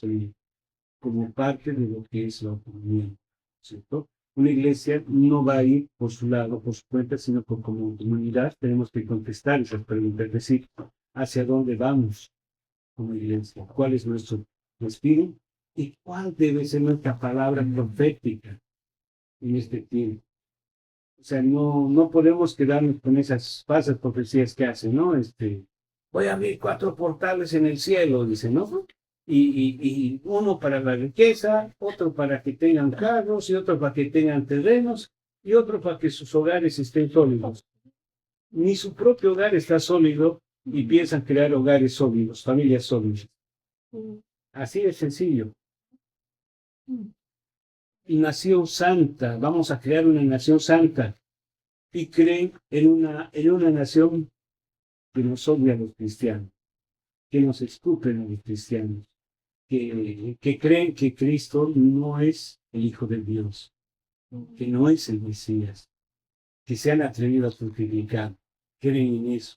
[SPEAKER 1] como parte de lo que es la autonomía, ¿cierto? Una iglesia no va a ir por su lado, por su cuenta, sino que como comunidad tenemos que contestar esas preguntas, es decir, ¿hacia dónde vamos como iglesia? ¿Cuál es nuestro espíritu? ¿Y cuál debe ser nuestra palabra profética en este tiempo? O sea, no podemos quedarnos con esas falsas profecías que hacen, ¿no? Voy a abrir 4 portales en el cielo, dice, ¿no? Y uno para la riqueza, otro para que tengan carros, y otro para que tengan terrenos, y otro para que sus hogares estén sólidos. Ni su propio hogar está sólido y piensan crear hogares sólidos, familias sólidas. Así de sencillo. Y nación santa, vamos a crear una nación santa. Y creen en una nación que nos odia a los cristianos, que nos escupen a los cristianos, que creen que Cristo no es el Hijo de Dios, que no es el Mesías, que se han atrevido a crucificar, creen en eso.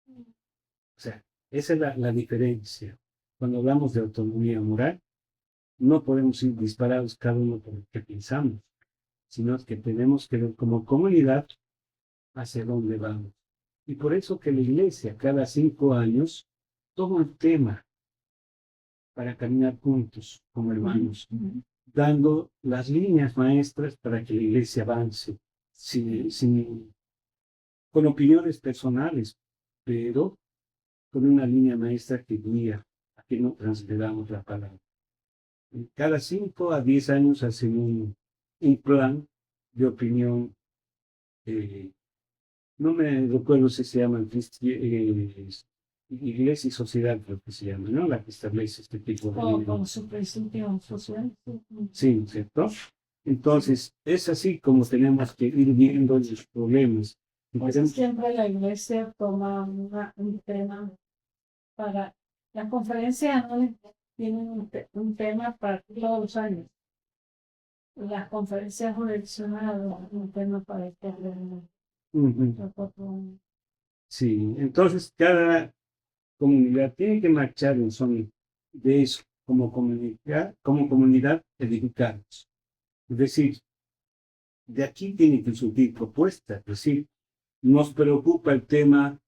[SPEAKER 1] O sea, esa es la diferencia. Cuando hablamos de autonomía moral, no podemos ir disparados cada uno por lo que pensamos, sino que tenemos que ver como comunidad hacia dónde vamos. Y por eso que la iglesia cada 5 años toma un tema para caminar juntos como hermanos, dando las líneas maestras para que la iglesia avance, con opiniones personales, pero con una línea maestra que guía a que no transgredamos la palabra. Cada 5 a 10 años hacen un plan de opinión. No me recuerdo si se llama Iglesia y Sociedad, creo que se llama, ¿no? La que establece este tipo de...
[SPEAKER 4] Con su principio social.
[SPEAKER 1] Sí, ¿cierto? Entonces, es así como tenemos que ir viendo los problemas.
[SPEAKER 4] Pues siempre la iglesia toma un tema para... Las conferencias anuales tienen un tema para todos los años. Las conferencias jurisdiccionales un tema para este año.
[SPEAKER 1] Sí, entonces cada comunidad tiene que marchar en son de eso, como comunidad edificarnos. Es decir, de aquí tiene que surgir propuestas. Es decir, nos preocupa el tema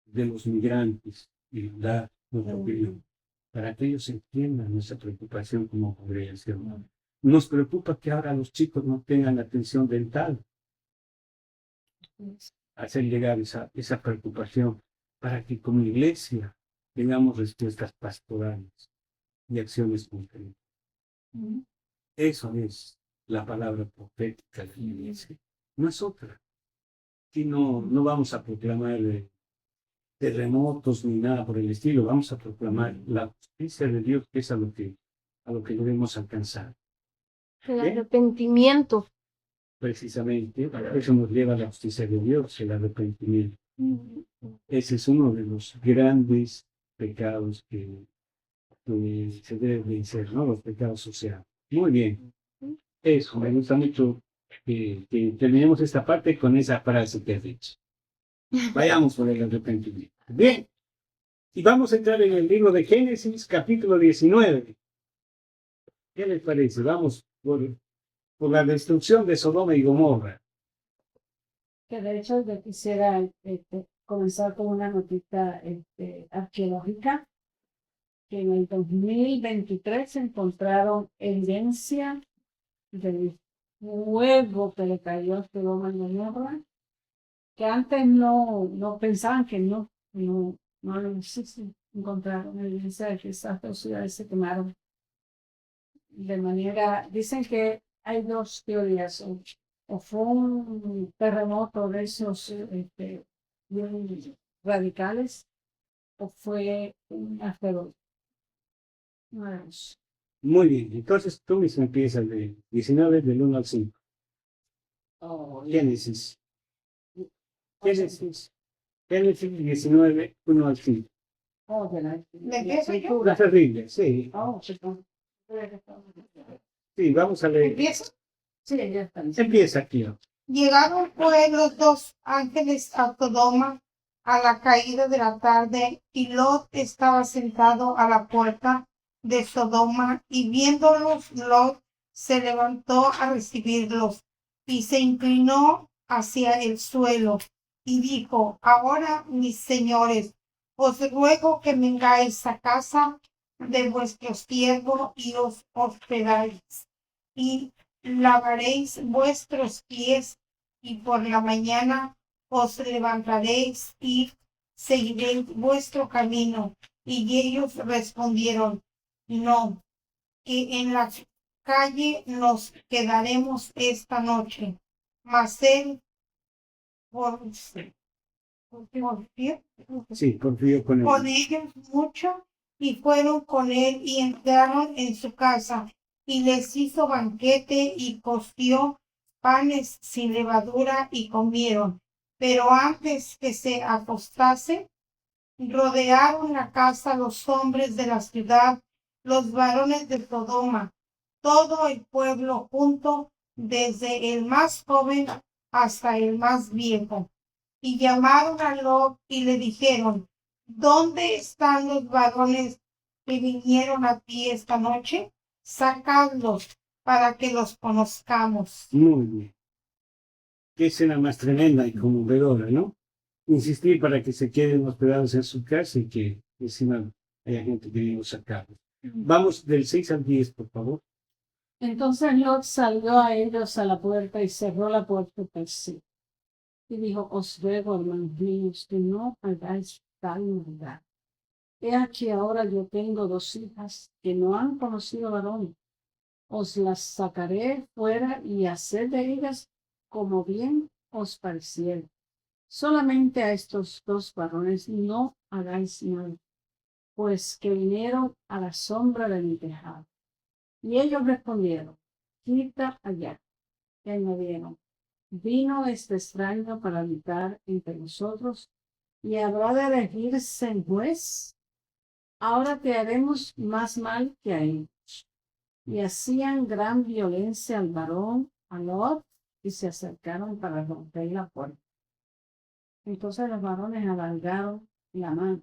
[SPEAKER 1] de los migrantes y dar nuestra opinión, para que ellos entiendan nuestra preocupación como congregación. Nos preocupa que ahora los chicos no tengan atención dental. Hacer llegar esa preocupación para que como iglesia tengamos respuestas pastorales y acciones concretas. Eso es la palabra profética de la iglesia. No es otra. Aquí no vamos a proclamar terremotos ni nada por el estilo. Vamos a proclamar la justicia de Dios, que es a lo que debemos alcanzar.
[SPEAKER 5] El
[SPEAKER 1] ¿Bien?
[SPEAKER 5] arrepentimiento.
[SPEAKER 1] Precisamente, eso nos lleva a la justicia de Dios, el arrepentimiento. Ese es uno de los grandes pecados que se debe vencer, ¿no? Los pecados sociales. Muy bien. Eso, me gusta mucho que terminemos esta parte con esa frase que has dicho. Vayamos por el arrepentimiento. Bien. Y vamos a entrar en el libro de Génesis, capítulo 19. ¿Qué les parece? Vamos por la destrucción de Sodoma y Gomorra.
[SPEAKER 4] Que de hecho yo quisiera comenzar con una notita arqueológica, que en el 2023 se encontraron evidencia del fuego que le cayó a Sodoma y Gomorra, que antes no pensaban que no existe. Encontraron evidencia de que esas dos ciudades se quemaron de manera, dicen que hay dos teorías, o fue un terremoto de esos bien radicales, o fue un asteroide. Una de dos.
[SPEAKER 1] Muy bien. Entonces tú mismo empiezas de 19 del 1 al 5. Génesis. Génesis 19, 1 al 5.
[SPEAKER 3] ¿Me empiezo yo?
[SPEAKER 1] No terrible, sí. Sí, vamos a leer.
[SPEAKER 3] ¿Empiezo?
[SPEAKER 4] Sí, ya está.
[SPEAKER 1] Empieza aquí.
[SPEAKER 3] Llegaron pues los dos ángeles a Sodoma a la caída de la tarde, y Lot estaba sentado a la puerta de Sodoma, y viéndolos, Lot se levantó a recibirlos, y se inclinó hacia el suelo, y dijo: ahora, mis señores, os ruego que vengáis a casa de vuestro siervo y os hospedáis, y lavaréis vuestros pies, y por la mañana os levantaréis y seguiréis vuestro camino. Y ellos respondieron: no, que en la calle nos quedaremos esta noche. Mas él
[SPEAKER 1] Sí, confío con él.
[SPEAKER 3] con ellos mucho, y fueron con él y entraron en su casa, y les hizo banquete y coció panes sin levadura y comieron. Pero antes que se acostase, rodearon la casa los hombres de la ciudad, los varones de Sodoma, todo el pueblo junto, desde el más joven hasta el más viejo. Y llamaron a Lot y le dijeron: ¿dónde están los varones que vinieron a ti esta noche? Sacadlos para que los conozcamos.
[SPEAKER 1] Muy bien. Qué escena más tremenda y conmovedora, ¿no? Insistir para que se queden hospedados en su casa y que encima haya gente que viene a sacarlos. Vamos del 6 al 10, por favor.
[SPEAKER 4] Entonces Lot salió a ellos a la puerta y cerró la puerta tras sí. Y dijo: os ruego, hermanos míos, que no hagáis tal maldad. He aquí ahora yo tengo dos hijas que no han conocido varón. Os las sacaré fuera y haced de ellas como bien os pareciere. Solamente a estos dos varones no hagáis nada, pues que vinieron a la sombra de mi tejado. Y ellos respondieron: quita allá. Y añadieron: vino este extraño para habitar entre nosotros, y habrá de elegirse en juez. Ahora te haremos más mal que a ellos. Y hacían gran violencia al varón, a Lot, y se acercaron para romper la puerta. Entonces los varones alargaron la mano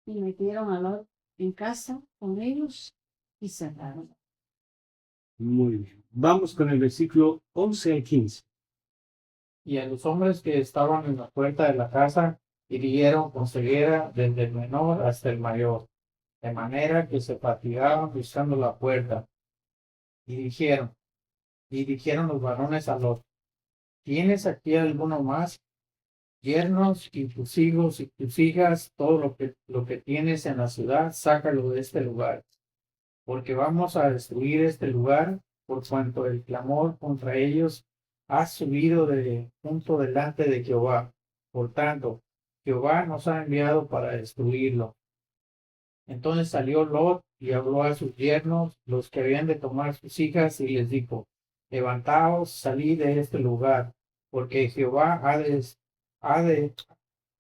[SPEAKER 4] y metieron a Lot en casa con ellos y cerraron.
[SPEAKER 1] Muy bien. Vamos con el versículo 11 al 15.
[SPEAKER 7] Y a los hombres que estaban en la puerta de la casa hirieron con ceguera desde el menor hasta el mayor, de manera que se fatigaban buscando la puerta. Y dijeron los varones a Lot: ¿Tienes aquí alguno más? Yernos y tus hijos y tus hijas, todo lo que tienes en la ciudad, sácalo de este lugar, porque vamos a destruir este lugar, por cuanto el clamor contra ellos ha subido de punto delante de Jehová. Por tanto, Jehová nos ha enviado para destruirlo. Entonces salió Lot y habló a sus yernos, los que habían de tomar sus hijas, y les dijo: Levantaos, salid de este lugar, porque Jehová va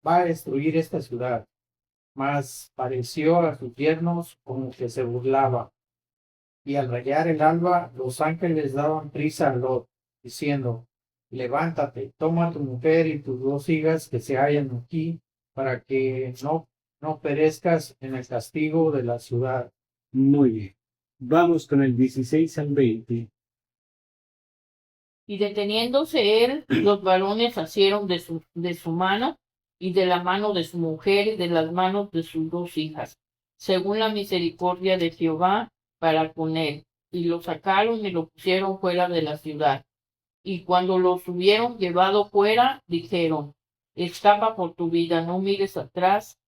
[SPEAKER 7] a destruir esta ciudad. Mas pareció a sus yernos como que se burlaba. Y al rayar el alba, los ángeles daban prisa a Lot, diciendo: Levántate, toma a tu mujer y tus dos hijas que se hallan aquí, para que no perezcas en el castigo de la ciudad.
[SPEAKER 1] Muy bien. Vamos con el 16 al 20.
[SPEAKER 6] Y deteniéndose él, los varones asieron de su mano y de la mano de su mujer y de las manos de sus dos hijas, según la misericordia de Jehová para con él, y lo sacaron y lo pusieron fuera de la ciudad. Y cuando los hubieron llevado fuera, dijeron: Escapa por tu vida, no mires atrás,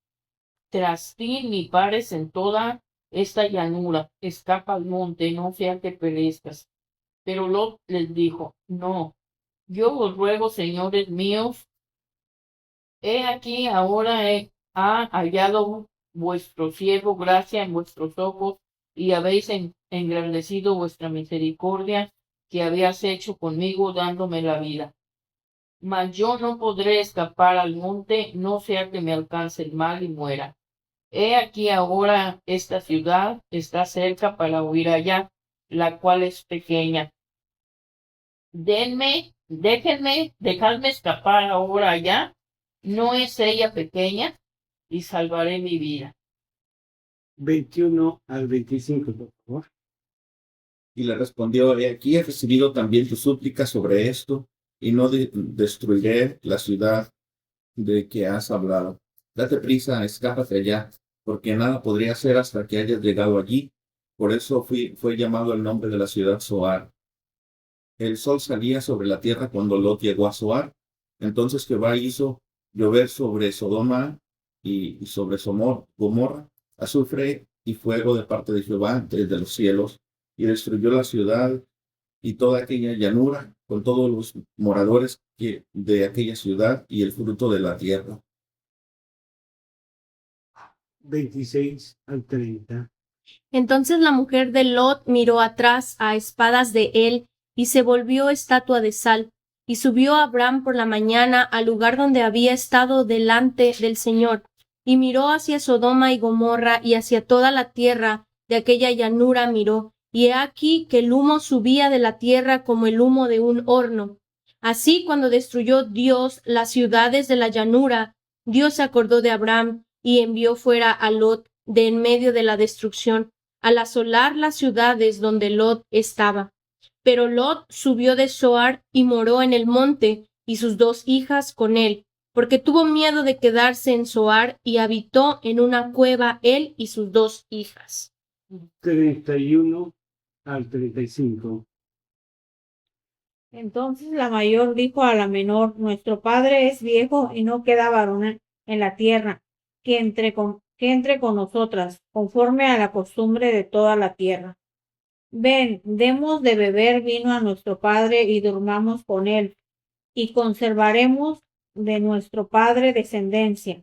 [SPEAKER 6] tras ti ni pares en toda esta llanura, escapa al monte, no sea que perezcas. Pero Lot les dijo: No, yo os ruego, señores míos, he aquí ahora ha hallado vuestro siervo gracia en vuestros ojos, y habéis engrandecido vuestra misericordia que habías hecho conmigo dándome la vida. Mas yo no podré escapar al monte, no sea que me alcance el mal y muera. He aquí ahora esta ciudad está cerca para huir allá, la cual es pequeña. Dejadme escapar ahora allá, ¿no es ella pequeña? Y salvaré mi vida.
[SPEAKER 1] 21 al 25, por favor.
[SPEAKER 8] Y le respondió: He aquí he recibido también tu súplica sobre esto, y no destruiré la ciudad de que has hablado. Date prisa, escápate allá, porque nada podría hacer hasta que hayas llegado allí. Por eso fue llamado el nombre de la ciudad Zoar. El sol salía sobre la tierra cuando Lot llegó a Zoar. Entonces Jehová hizo llover sobre Sodoma y sobre Gomorra azufre y fuego de parte de Jehová desde los cielos, y destruyó la ciudad y toda aquella llanura con todos los moradores de aquella ciudad y el fruto de la tierra.
[SPEAKER 1] 26 al 30.
[SPEAKER 5] Entonces la mujer de Lot miró atrás a espadas de él y se volvió estatua de sal. Y subió Abraham por la mañana al lugar donde había estado delante del Señor, y miró hacia Sodoma y Gomorra y hacia toda la tierra de aquella llanura miró, y he aquí que el humo subía de la tierra como el humo de un horno. Así, cuando destruyó Dios las ciudades de la llanura, Dios se acordó de Abraham y envió fuera a Lot de en medio de la destrucción, al asolar las ciudades donde Lot estaba. Pero Lot subió de Zoar y moró en el monte, y sus dos hijas con él, porque tuvo miedo de quedarse en Zoar, y habitó en una cueva él y sus dos hijas.
[SPEAKER 1] 31 al 35.
[SPEAKER 9] Entonces la mayor dijo a la menor: Nuestro padre es viejo y no queda varón en la tierra, que entre con nosotras, conforme a la costumbre de toda la tierra. Ven, demos de beber vino a nuestro padre y durmamos con él, y conservaremos de nuestro padre descendencia.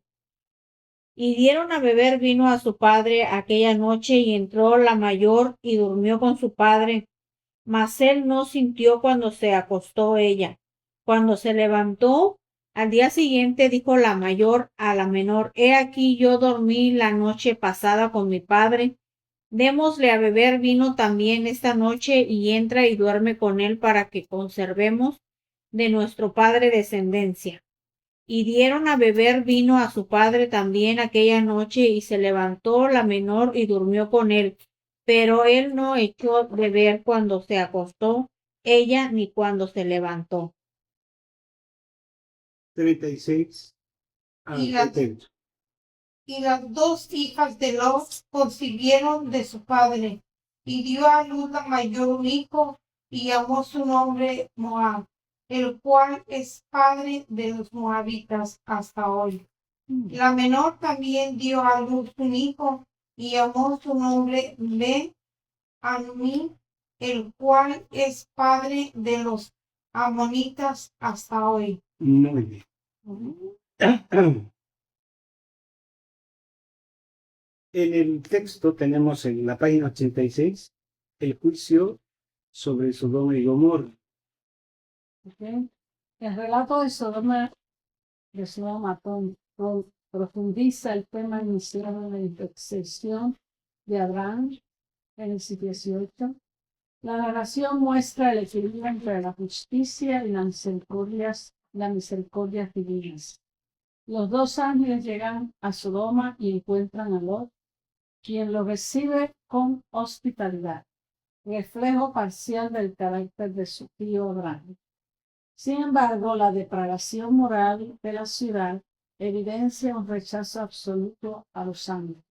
[SPEAKER 9] Y dieron a beber vino a su padre aquella noche, y entró la mayor y durmió con su padre, mas él no sintió cuando se acostó ella. Cuando se levantó al día siguiente, dijo la mayor a la menor: He aquí yo dormí la noche pasada con mi padre, démosle a beber vino también esta noche, y entra y duerme con él para que conservemos de nuestro padre descendencia. Y dieron a beber vino a su padre también aquella noche, y se levantó la menor y durmió con él. pero él no echó de ver cuando se acostó ella ni cuando se levantó.
[SPEAKER 1] 36.
[SPEAKER 3] Y la-
[SPEAKER 1] Atento.
[SPEAKER 3] Y las dos hijas de Lot concibieron de su padre, y dio a luz la mayor un hijo, y llamó su nombre Moab, el cual es padre de los moabitas hasta hoy. La menor también dio a luz un hijo, y llamó su nombre Ben-Ammi, el cual es padre de los amonitas hasta hoy.
[SPEAKER 1] Muy bien. En el texto tenemos en la página 86 el juicio sobre Sodoma y Gomorra.
[SPEAKER 4] ¿Ok? El relato de Sodoma profundiza el tema inicial de la intercesión de Abraham, Génesis 18. La narración muestra el equilibrio entre la justicia y las misericordias divinas. Los dos ángeles llegan a Sodoma y encuentran a Lot, quien lo recibe con hospitalidad, reflejo parcial del carácter de su tío Abraham. Sin embargo, la depravación moral de la ciudad evidencia un rechazo absoluto a los ángeles.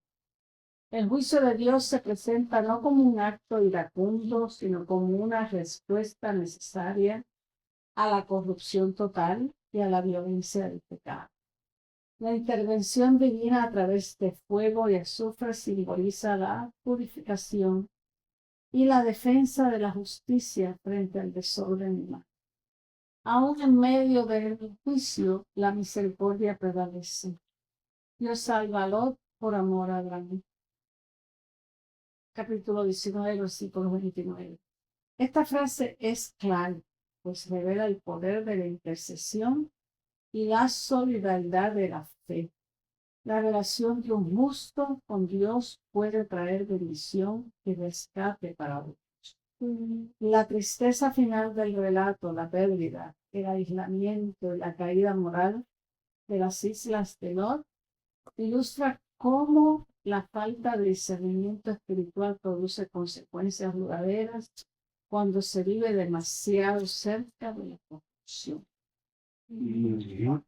[SPEAKER 4] El juicio de Dios se presenta no como un acto iracundo, sino como una respuesta necesaria a la corrupción total y a la violencia del pecado. La intervención divina a través de fuego y azufre simboliza la purificación y la defensa de la justicia frente al desorden humano. Aún en medio del juicio, la misericordia prevalece. Dios salva a Lot por amor a Abraham. Capítulo 19, versículo 29. Esta frase es clave, pues revela el poder de la intercesión y la solidaridad de la fe. La relación de un justo con Dios puede traer bendición y rescate para otros. La tristeza final del relato, la pérdida, el aislamiento y la caída moral de las islas de Lot ilustra cómo la falta de discernimiento espiritual produce consecuencias duraderas cuando se vive demasiado cerca de la corrupción.
[SPEAKER 1] Muy bien.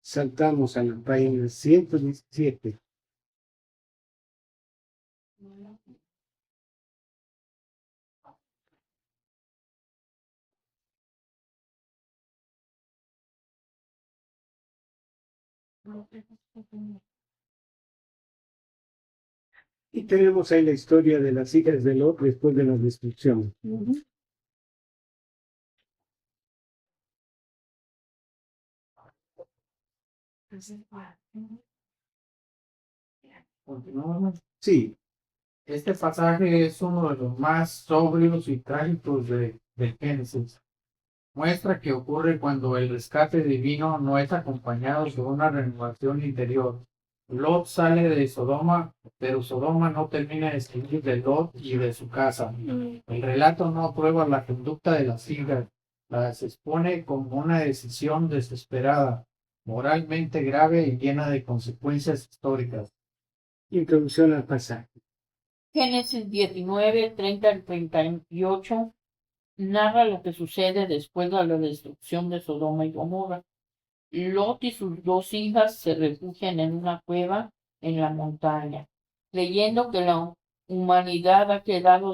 [SPEAKER 1] Saltamos a la página 117. Y tenemos ahí la historia de las hijas de Lot después de la destrucción.
[SPEAKER 7] Continuamos.
[SPEAKER 1] Sí,
[SPEAKER 7] Este pasaje es uno de los más sobrios y trágicos de Génesis. Muestra que ocurre cuando el rescate divino no es acompañado de una renovación interior. Lot sale de Sodoma, pero Sodoma no termina de salir de Lot y de su casa. El relato no aprueba la conducta de las hijas, las expone como una decisión desesperada, moralmente grave y llena de consecuencias históricas.
[SPEAKER 1] introducción al pasaje.
[SPEAKER 6] Génesis 19, 30 al 38 narra lo que sucede después de la destrucción de Sodoma y Gomorra. Lot y sus dos hijas se refugian en una cueva en la montaña, creyendo que la humanidad ha quedado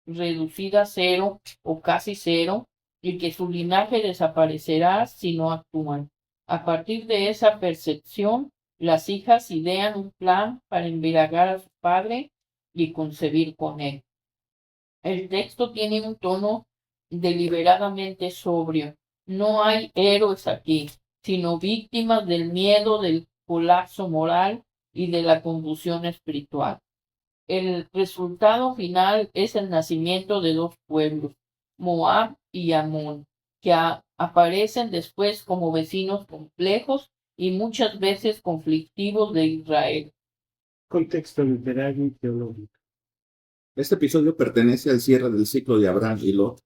[SPEAKER 6] reducida a cero o casi cero y que su linaje desaparecerá si no actúan. A partir de esa percepción, las hijas idean un plan para embriagar a su padre y concebir con él. El texto tiene un tono deliberadamente sobrio. No hay héroes aquí, sino víctimas del miedo, del colapso moral y de la confusión espiritual. El resultado final es el nacimiento de dos pueblos, Moab y Amón, que aparecen después como vecinos complejos y muchas veces conflictivos de Israel.
[SPEAKER 1] Contexto literario y teológico.
[SPEAKER 8] Este episodio pertenece al cierre del ciclo de Abraham y Lot.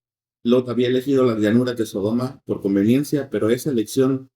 [SPEAKER 8] Lot había elegido las llanuras de Sodoma por conveniencia, pero esa elección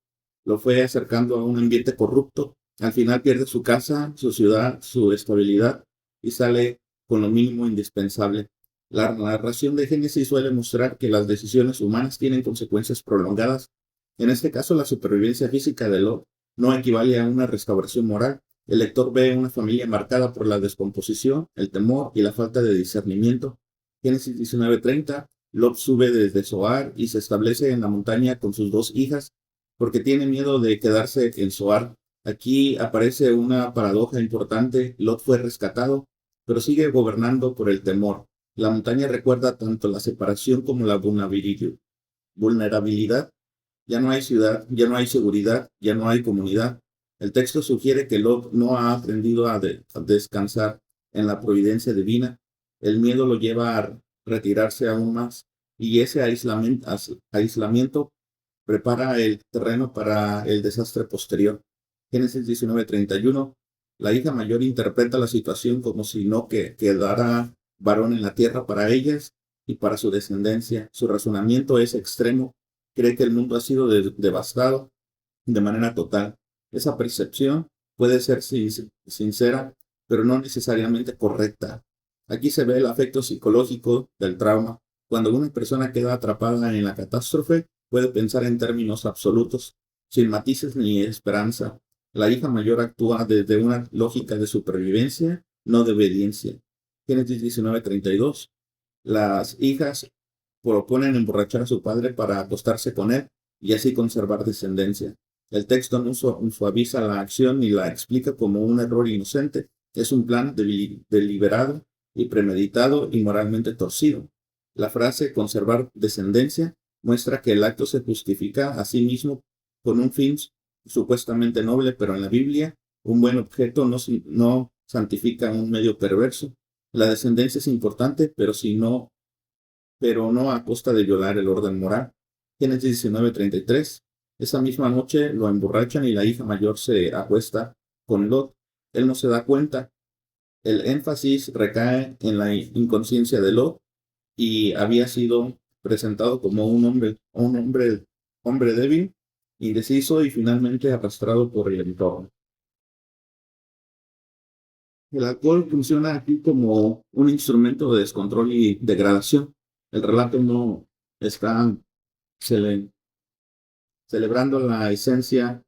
[SPEAKER 8] lo fue acercando a un ambiente corrupto. Al final pierde su casa, su ciudad, su estabilidad y sale con lo mínimo indispensable. La narración de Génesis suele mostrar que las decisiones humanas tienen consecuencias prolongadas. En este caso, la supervivencia física de Lot no equivale a una restauración moral. El lector ve una familia marcada por la descomposición, el temor y la falta de discernimiento. Génesis 19:30, Lot sube desde Zoar y se establece en la montaña con sus 2 hijas porque tiene miedo de quedarse en Zoar. Aquí aparece una paradoja importante. Lot fue rescatado, pero sigue gobernando por el temor. La montaña recuerda tanto la separación como la vulnerabilidad. Ya no hay ciudad, ya no hay seguridad, ya no hay comunidad. El texto sugiere que Lot no ha aprendido a descansar en la providencia divina. El miedo lo lleva a retirarse aún más y ese aislamiento prepara el terreno para el desastre posterior. Génesis 19:31. La hija mayor interpreta la situación como si no quedara varón en la tierra para ellas y para su descendencia. Su razonamiento es extremo. Cree que el mundo ha sido devastado de manera total. Esa percepción puede ser sincera, pero no necesariamente correcta. Aquí se ve el afecto psicológico del trauma. Cuando una persona queda atrapada en la catástrofe, puede pensar en términos absolutos, sin matices ni esperanza. La hija mayor actúa desde una lógica de supervivencia, no de obediencia. Génesis 19:32. Las hijas proponen emborrachar a su padre para acostarse con él y así conservar descendencia. El texto no suaviza la acción ni la explica como un error inocente. Es un plan deliberado y premeditado y moralmente torcido. La frase conservar descendencia muestra que el acto se justifica a sí mismo con un fin supuestamente noble, pero en la Biblia un buen objeto no santifica un medio perverso. La descendencia es importante, pero no a costa de violar el orden moral. Génesis 19:33. Esa misma noche lo emborrachan y la hija mayor se acuesta con Lot. Él no se da cuenta. El énfasis recae en la inconsciencia de Lot y había sido presentado como un hombre débil, indeciso y finalmente arrastrado por el entorno. El alcohol funciona aquí como un instrumento de descontrol y degradación. El relato no está celebrando la esencia,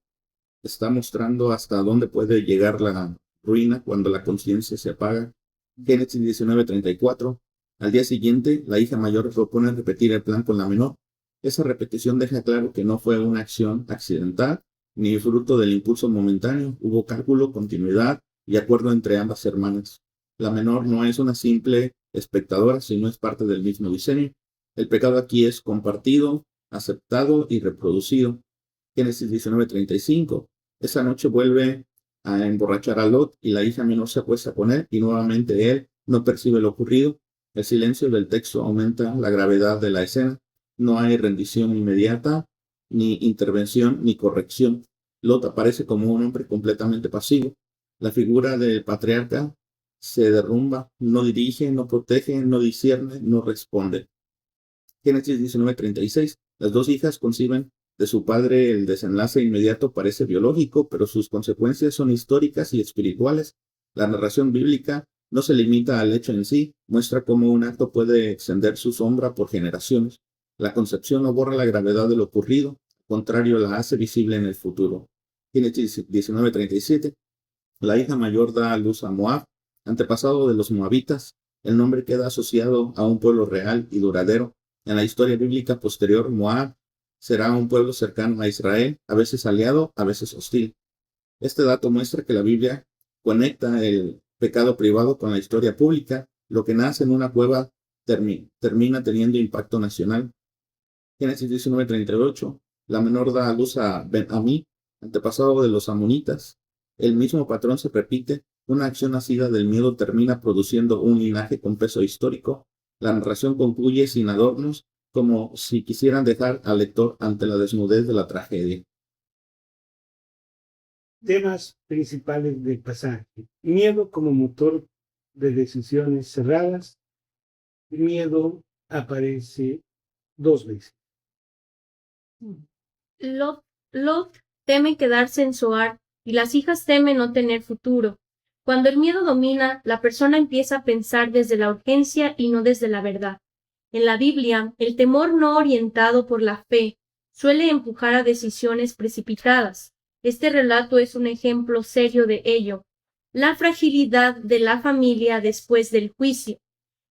[SPEAKER 8] está mostrando hasta dónde puede llegar la ruina cuando la conciencia se apaga. Génesis 19:34. Al día siguiente, la hija mayor propone repetir el plan con la menor. Esa repetición deja claro que no fue una acción accidental ni fruto del impulso momentáneo. Hubo cálculo, continuidad y acuerdo entre ambas hermanas. La menor no es una simple espectadora, sino es parte del mismo diseño. El pecado aquí es compartido, aceptado y reproducido. Génesis 19:35. Esa noche vuelve a emborrachar a Lot y la hija menor se acuesta con él y nuevamente él no percibe lo ocurrido. El silencio del texto aumenta la gravedad de la escena. No hay rendición inmediata, ni intervención, ni corrección. Lot aparece como un hombre completamente pasivo. La figura del patriarca se derrumba, no dirige, no protege, no discierne, no responde. Génesis 19:36. Las 2 hijas conciben de su padre. El desenlace inmediato parece biológico, pero sus consecuencias son históricas y espirituales. La narración bíblica no se limita al hecho en sí, muestra cómo un acto puede extender su sombra por generaciones. La concepción no borra la gravedad de lo ocurrido, al contrario, la hace visible en el futuro. Génesis 19:37. La hija mayor da a luz a Moab, antepasado de los moabitas. El nombre queda asociado a un pueblo real y duradero. En la historia bíblica posterior, Moab será un pueblo cercano a Israel, a veces aliado, a veces hostil. Este dato muestra que la Biblia conecta el pecado privado con la historia pública. Lo que nace en una cueva termina teniendo impacto nacional. Génesis 19:38. La menor da a luz a Ben-Amí, antepasado de los amonitas. El mismo patrón se repite. Una acción nacida del miedo termina produciendo un linaje con peso histórico. La narración concluye sin adornos, como si quisieran dejar al lector ante la desnudez de la tragedia.
[SPEAKER 1] Temas principales del pasaje. Miedo como motor de decisiones cerradas. Miedo aparece 2 veces.
[SPEAKER 5] Lot teme quedarse en Zoar y las hijas temen no tener futuro. Cuando el miedo domina, la persona empieza a pensar desde la urgencia y no desde la verdad. En la Biblia, el temor no orientado por la fe suele empujar a decisiones precipitadas. Este relato es un ejemplo serio de ello. La fragilidad de la familia después del juicio.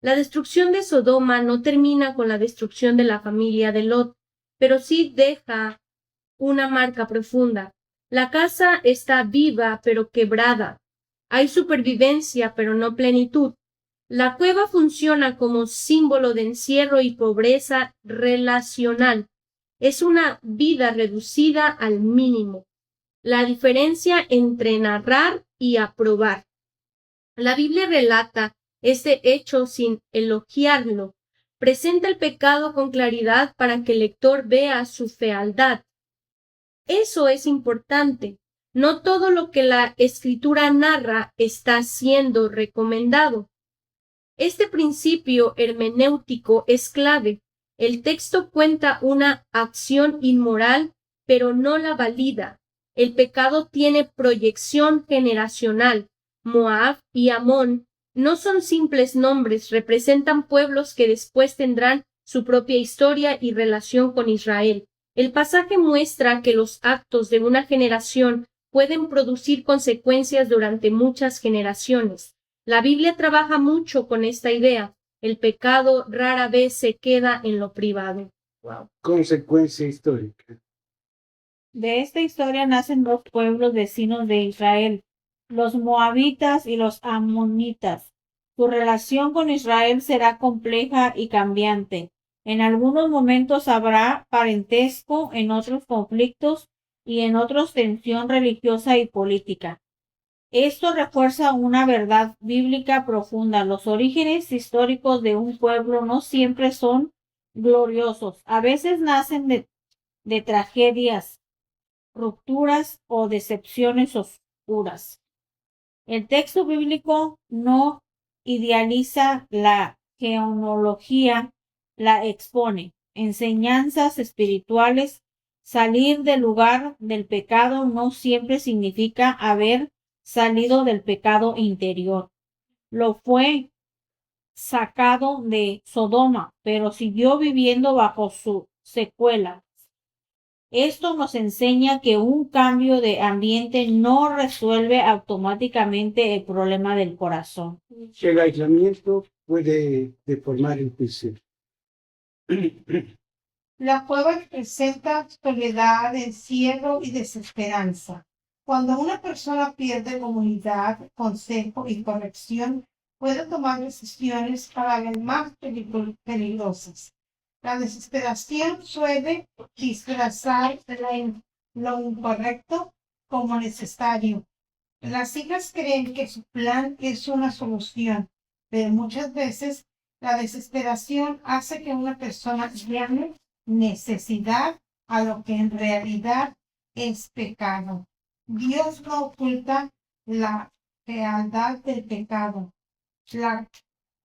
[SPEAKER 5] La destrucción de Sodoma no termina con la destrucción de la familia de Lot, pero sí deja una marca profunda. La casa está viva pero quebrada. Hay supervivencia pero no plenitud. La cueva funciona como símbolo de encierro y pobreza relacional. Es una vida reducida al mínimo. La diferencia entre narrar y aprobar. La Biblia relata este hecho sin elogiarlo. Presenta el pecado con claridad para que el lector vea su fealdad. Eso es importante. No todo lo que la escritura narra está siendo recomendado. Este principio hermenéutico es clave. El texto cuenta una acción inmoral, pero no la valida. El pecado tiene proyección generacional. Moab y Amón no son simples nombres, representan pueblos que después tendrán su propia historia y relación con Israel. El pasaje muestra que los actos de una generación pueden producir consecuencias durante muchas generaciones. La Biblia trabaja mucho con esta idea. El pecado rara vez se queda en lo privado.
[SPEAKER 1] Consecuencia histórica.
[SPEAKER 9] De esta historia nacen dos pueblos vecinos de Israel, los moabitas y los amonitas. Su relación con Israel será compleja y cambiante. En algunos momentos habrá parentesco, en otros conflictos y en otros tensión religiosa y política. Esto refuerza una verdad bíblica profunda. Los orígenes históricos de un pueblo no siempre son gloriosos. A veces nacen de tragedias, rupturas o decepciones oscuras. El texto bíblico no idealiza la genealogía, la expone. Enseñanzas espirituales. Salir del lugar del pecado no siempre significa haber salido del pecado interior. Lo fue sacado de Sodoma, pero siguió viviendo bajo su secuela. Esto nos enseña que un cambio de ambiente no resuelve automáticamente el problema del corazón.
[SPEAKER 1] El aislamiento puede deformar el juicio.
[SPEAKER 3] La cueva presenta soledad, encierro y desesperanza. Cuando una persona pierde comunidad, consejo y corrección, puede tomar decisiones cada vez más peligrosas. La desesperación suele disfrazar lo incorrecto como necesario. Las hijas creen que su plan es una solución, pero muchas veces la desesperación hace que una persona llame necesidad a lo que en realidad es pecado. Dios no oculta la fealdad del pecado.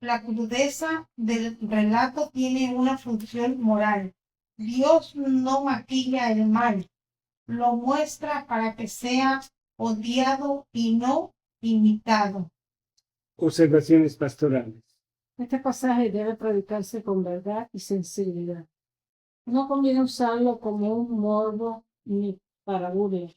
[SPEAKER 3] La crudeza del relato tiene una función moral. Dios no maquilla el mal, lo muestra para que sea odiado y no imitado.
[SPEAKER 1] Observaciones pastorales.
[SPEAKER 4] Este pasaje debe predicarse con verdad y sensibilidad. No conviene usarlo como un morbo ni para burla,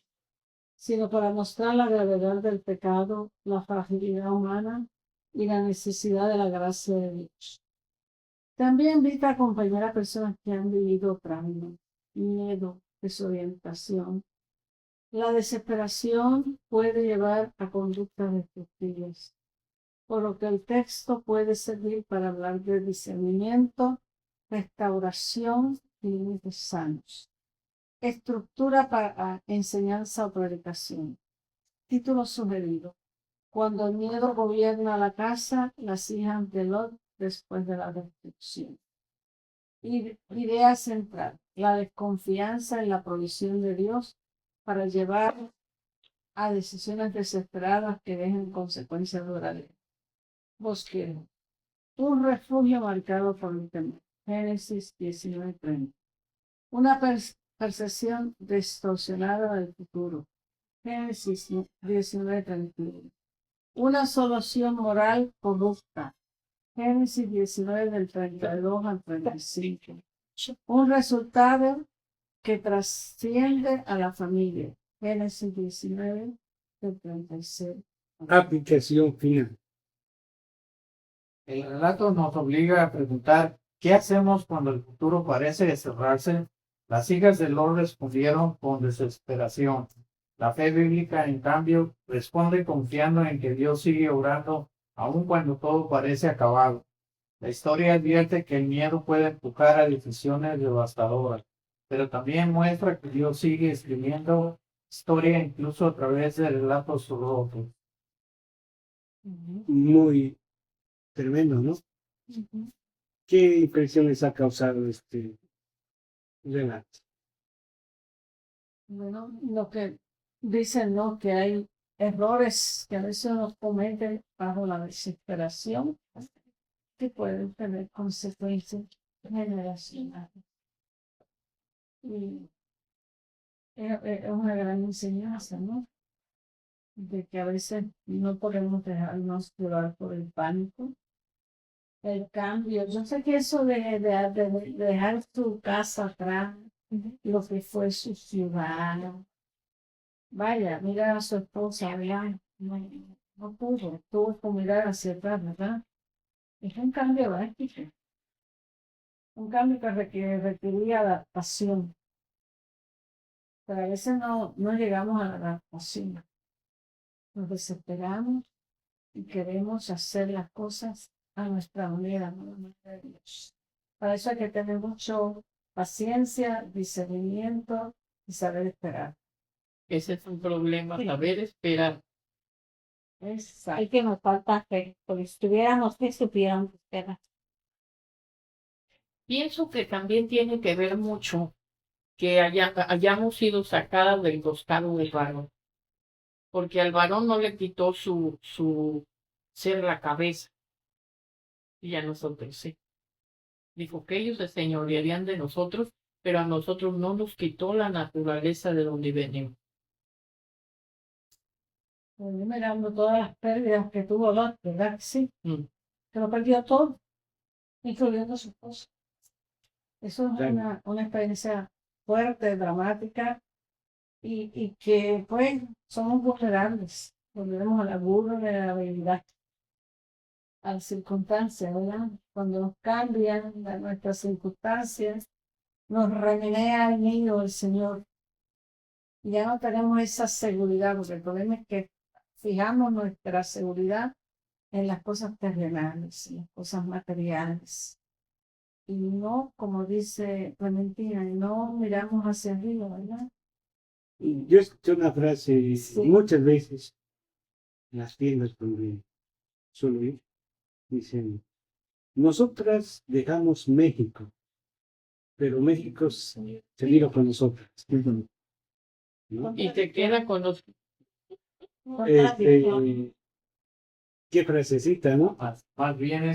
[SPEAKER 4] sino para mostrar la gravedad del pecado, la fragilidad humana y la necesidad de la gracia de Dios. También invita a acompañar a personas que han vivido trauma, miedo, desorientación. La desesperación puede llevar a conductas destructivas, por lo que el texto puede servir para hablar de discernimiento, restauración y límites sanos. Estructura para enseñanza o predicación. Título sugerido. Cuando el miedo gobierna la casa, las hijas de Lot después de la destrucción. Idea central. La desconfianza en la provisión de Dios para llevar a decisiones desesperadas que dejen consecuencias duraderas. Bosquejo. Un refugio marcado por el temor. Génesis 19:30. Una percepción distorsionada del futuro. Génesis 19:31. una solución moral corrupta. Génesis 19 del 32 al 35. Un resultado que trasciende a la familia. Génesis 19 del 36.
[SPEAKER 1] Aplicación final.
[SPEAKER 7] El relato nos obliga a preguntar ¿qué hacemos cuando el futuro parece cerrarse? Las hijas de Lot respondieron con desesperación. La fe bíblica, en cambio, responde confiando en que Dios sigue obrando aun cuando todo parece acabado. La historia advierte que el miedo puede empujar a decisiones devastadoras, pero también muestra que Dios sigue escribiendo historia incluso a través de relatos rotos.
[SPEAKER 1] Muy tremendo, ¿no? ¿Qué impresión les ha causado este relato?
[SPEAKER 4] Bueno, lo que dicen, ¿no? Que hay errores que a veces uno comete bajo la desesperación que pueden tener consecuencias generacionales. Y es una gran enseñanza, ¿no? De que a veces no podemos dejarnos llevar por el pánico, el cambio. Yo sé que eso de dejar su casa atrás, lo que fue su ciudad. Vaya, mira a su esposa, ¿verdad? No pudo, tuvo que mirar hacia atrás, ¿verdad? Es un cambio drástico, un cambio que requería adaptación. Pero a veces no llegamos a la adaptación. Nos desesperamos y queremos hacer las cosas a nuestra manera, no a la manera de Dios. Para eso hay que tener mucho paciencia, discernimiento y saber esperar.
[SPEAKER 6] Ese es un problema, saber esperar.
[SPEAKER 9] Es que nos falta fe, porque si tuviéramos fe, supiéramos esperar.
[SPEAKER 6] Pienso que también tiene que ver mucho que hayamos sido sacadas del costado del varón, porque al varón no le quitó su ser la cabeza, y a nosotros sí. Dijo que ellos se señorearían de nosotros, pero a nosotros no nos quitó la naturaleza de donde venimos.
[SPEAKER 4] Mirando todas las pérdidas que tuvo Lot, ¿verdad? Sí,
[SPEAKER 6] Mm.
[SPEAKER 4] que lo perdió todo, incluyendo a su esposa. Eso es
[SPEAKER 1] Claro.
[SPEAKER 4] una experiencia fuerte, dramática, y que pues somos vulnerables. Volvemos a la vulnerabilidad, a las circunstancias, ¿verdad? Cuando nos cambian nuestras circunstancias, nos remenea el nido del Señor. Y ya no tenemos esa seguridad, porque el problema es que fijamos nuestra seguridad en las cosas terrenales, en las cosas materiales. Y no, como dice Clementina, no miramos hacia arriba, ¿verdad?
[SPEAKER 1] Y yo escuché una frase
[SPEAKER 4] Sí.
[SPEAKER 1] muchas veces en las tiendas donde suelo ir. Dicen, nosotras dejamos México, pero México se vino con nosotras. ¿No?
[SPEAKER 6] Y te queda con los...
[SPEAKER 1] Qué frasecita, ¿no?
[SPEAKER 7] Más bien,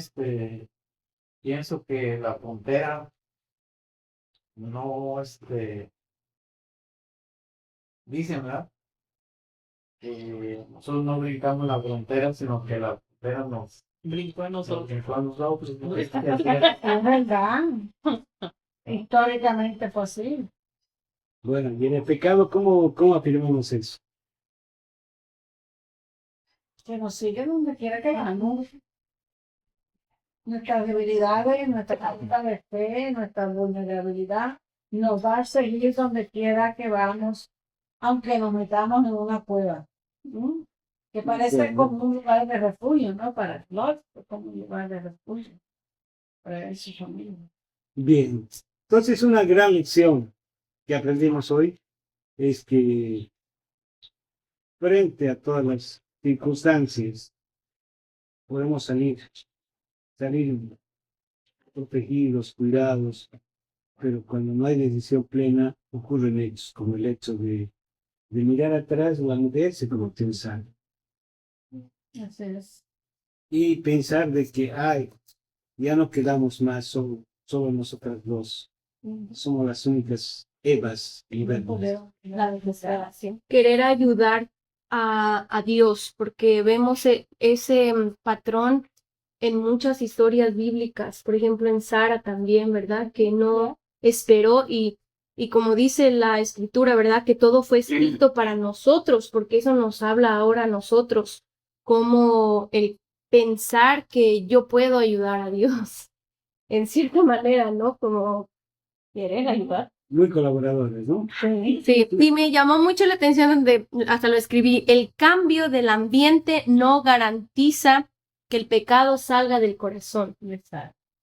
[SPEAKER 7] pienso que la frontera no, dicen, ¿verdad? Que nosotros no brincamos la frontera, sino que la frontera nos
[SPEAKER 6] brincó a nosotros.
[SPEAKER 7] brincó a nosotros.
[SPEAKER 4] Es verdad. Históricamente fue así.
[SPEAKER 1] Bueno, y en el pecado, ¿cómo afirmamos eso?
[SPEAKER 4] Que nos sigue donde quiera que vamos. Nuestras debilidades, nuestra falta de fe, nuestra vulnerabilidad nos va a seguir donde quiera que vamos, aunque nos metamos en una cueva. ¿Mm? Que parece como un lugar de refugio, ¿no? Para Lot, como un lugar de refugio para él y su familia.
[SPEAKER 1] Bien, entonces una gran lección que aprendimos hoy es que frente a todas las circunstancias podemos salir protegidos, cuidados, pero cuando no hay decisión plena ocurren hechos como el hecho de mirar atrás o se como pensar
[SPEAKER 4] Así es.
[SPEAKER 1] y pensar de que ya no quedamos más, solo nosotras dos, somos las únicas Evas y
[SPEAKER 9] La desesperación.
[SPEAKER 5] Querer ayudar a Dios, porque vemos ese patrón en muchas historias bíblicas, por ejemplo en Sara también, ¿verdad? Que no esperó y como dice la escritura, ¿verdad? Que todo fue escrito para nosotros, porque eso nos habla ahora a nosotros, como el pensar que yo puedo ayudar a Dios, en cierta manera, ¿no? Como querer ayudar.
[SPEAKER 1] Muy colaboradores, ¿no?
[SPEAKER 5] Sí, y me llamó mucho la atención donde hasta lo escribí, el cambio del ambiente no garantiza que el pecado salga del corazón.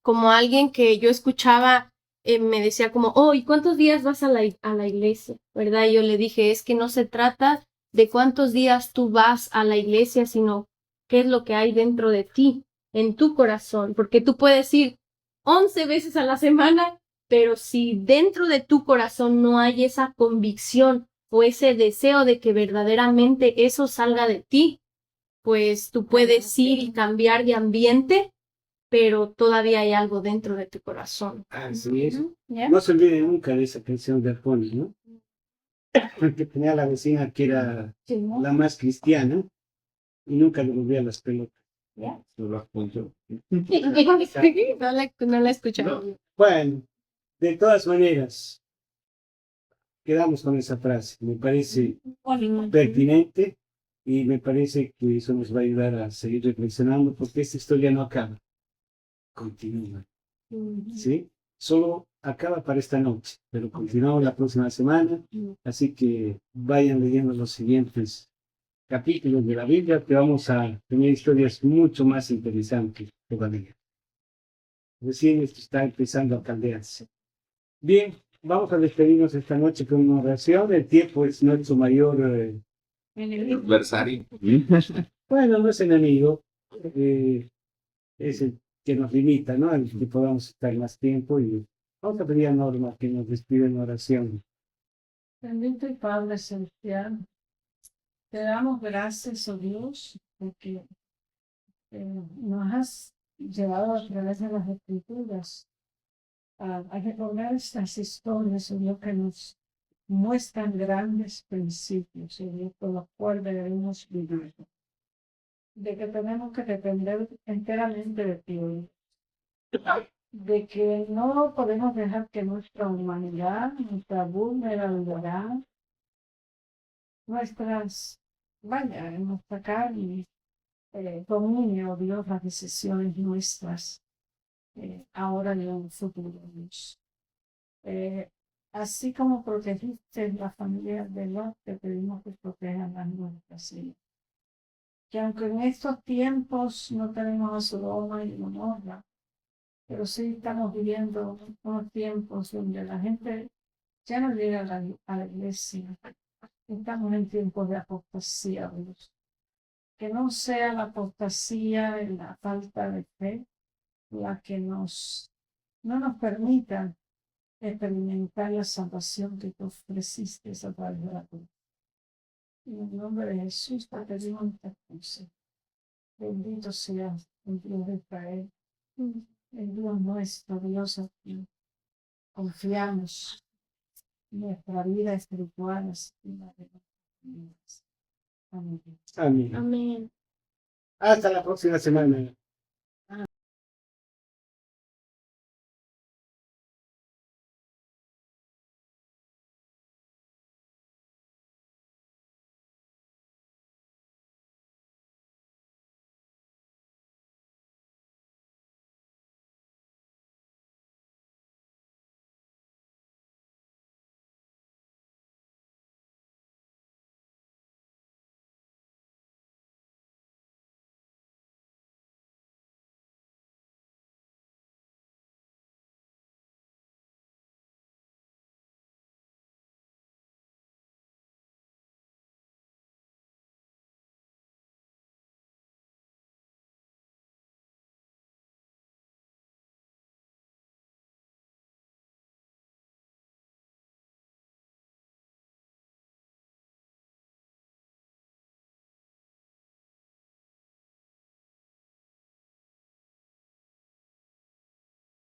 [SPEAKER 5] Como alguien que yo escuchaba me decía como, oh, ¿y cuántos días vas a la iglesia? ¿Verdad? Y yo le dije, es que no se trata de cuántos días tú vas a la iglesia, sino qué es lo que hay dentro de ti, en tu corazón, porque tú puedes ir 11 veces a la semana, pero si dentro de tu corazón no hay esa convicción o ese deseo de que verdaderamente eso salga de ti, pues tú puedes ir y cambiar de ambiente, pero todavía hay algo dentro de tu corazón.
[SPEAKER 1] Así es.
[SPEAKER 9] ¿Ya?
[SPEAKER 1] No se olvide nunca de esa canción de Arjona, ¿no? Que tenía la vecina que era la más cristiana y nunca le volvía las pelotas.
[SPEAKER 9] ¿Ya?
[SPEAKER 1] Se lo apunto.
[SPEAKER 5] No la he escuchado.
[SPEAKER 1] Bueno, de todas maneras, quedamos con esa frase. Me parece pertinente y me parece que eso nos va a ayudar a seguir reflexionando porque esta historia no acaba, continúa, ¿sí? Solo acaba para esta noche, pero continuamos la próxima semana, así que vayan leyendo los siguientes capítulos de la Biblia que vamos a tener historias mucho más interesantes todavía. Recién esto está empezando a caldearse. Bien, vamos a despedirnos esta noche con una oración. El tiempo es nuestro mayor
[SPEAKER 8] Adversario.
[SPEAKER 1] bueno, no es enemigo, es el que nos limita, ¿no? El que podamos estar más tiempo y vamos a pedir a Norma que nos despida en oración.
[SPEAKER 4] Bendito y Padre Celestial, te damos gracias, oh Dios, porque nos has llevado a través de las Escrituras a recordar estas historias, oh Dios, que nos muestran grandes principios, oh Dios, por los cuales debemos vivir. De que tenemos que depender enteramente de ti, oh Dios. De que no podemos dejar que nuestra humanidad, nuestra vulnerabilidad, nuestra carne, domine, oh Dios, las decisiones nuestras, ahora y en el futuro, Dios. Así como protegiste la familia de Lot, te pedimos que protejan las nuestras, Señor. Que aunque en estos tiempos no tenemos a Sodoma y Gomorra, pero sí estamos viviendo unos tiempos donde la gente ya no llega a la iglesia. Estamos en tiempos de apostasía, Dios. Que no sea la apostasía y la falta de fe la que no nos permita experimentar la salvación que tú ofreciste a través de la cruz. En el nombre de Jesús te pedimos esta cosa. Bendito seas el Dios de Israel, el Dios nuestro, Dios a ti. Confiamos en nuestra vida espiritual, así en la de nuestras vidas. Amén.
[SPEAKER 1] Amén.
[SPEAKER 5] Amén.
[SPEAKER 1] Hasta la próxima semana.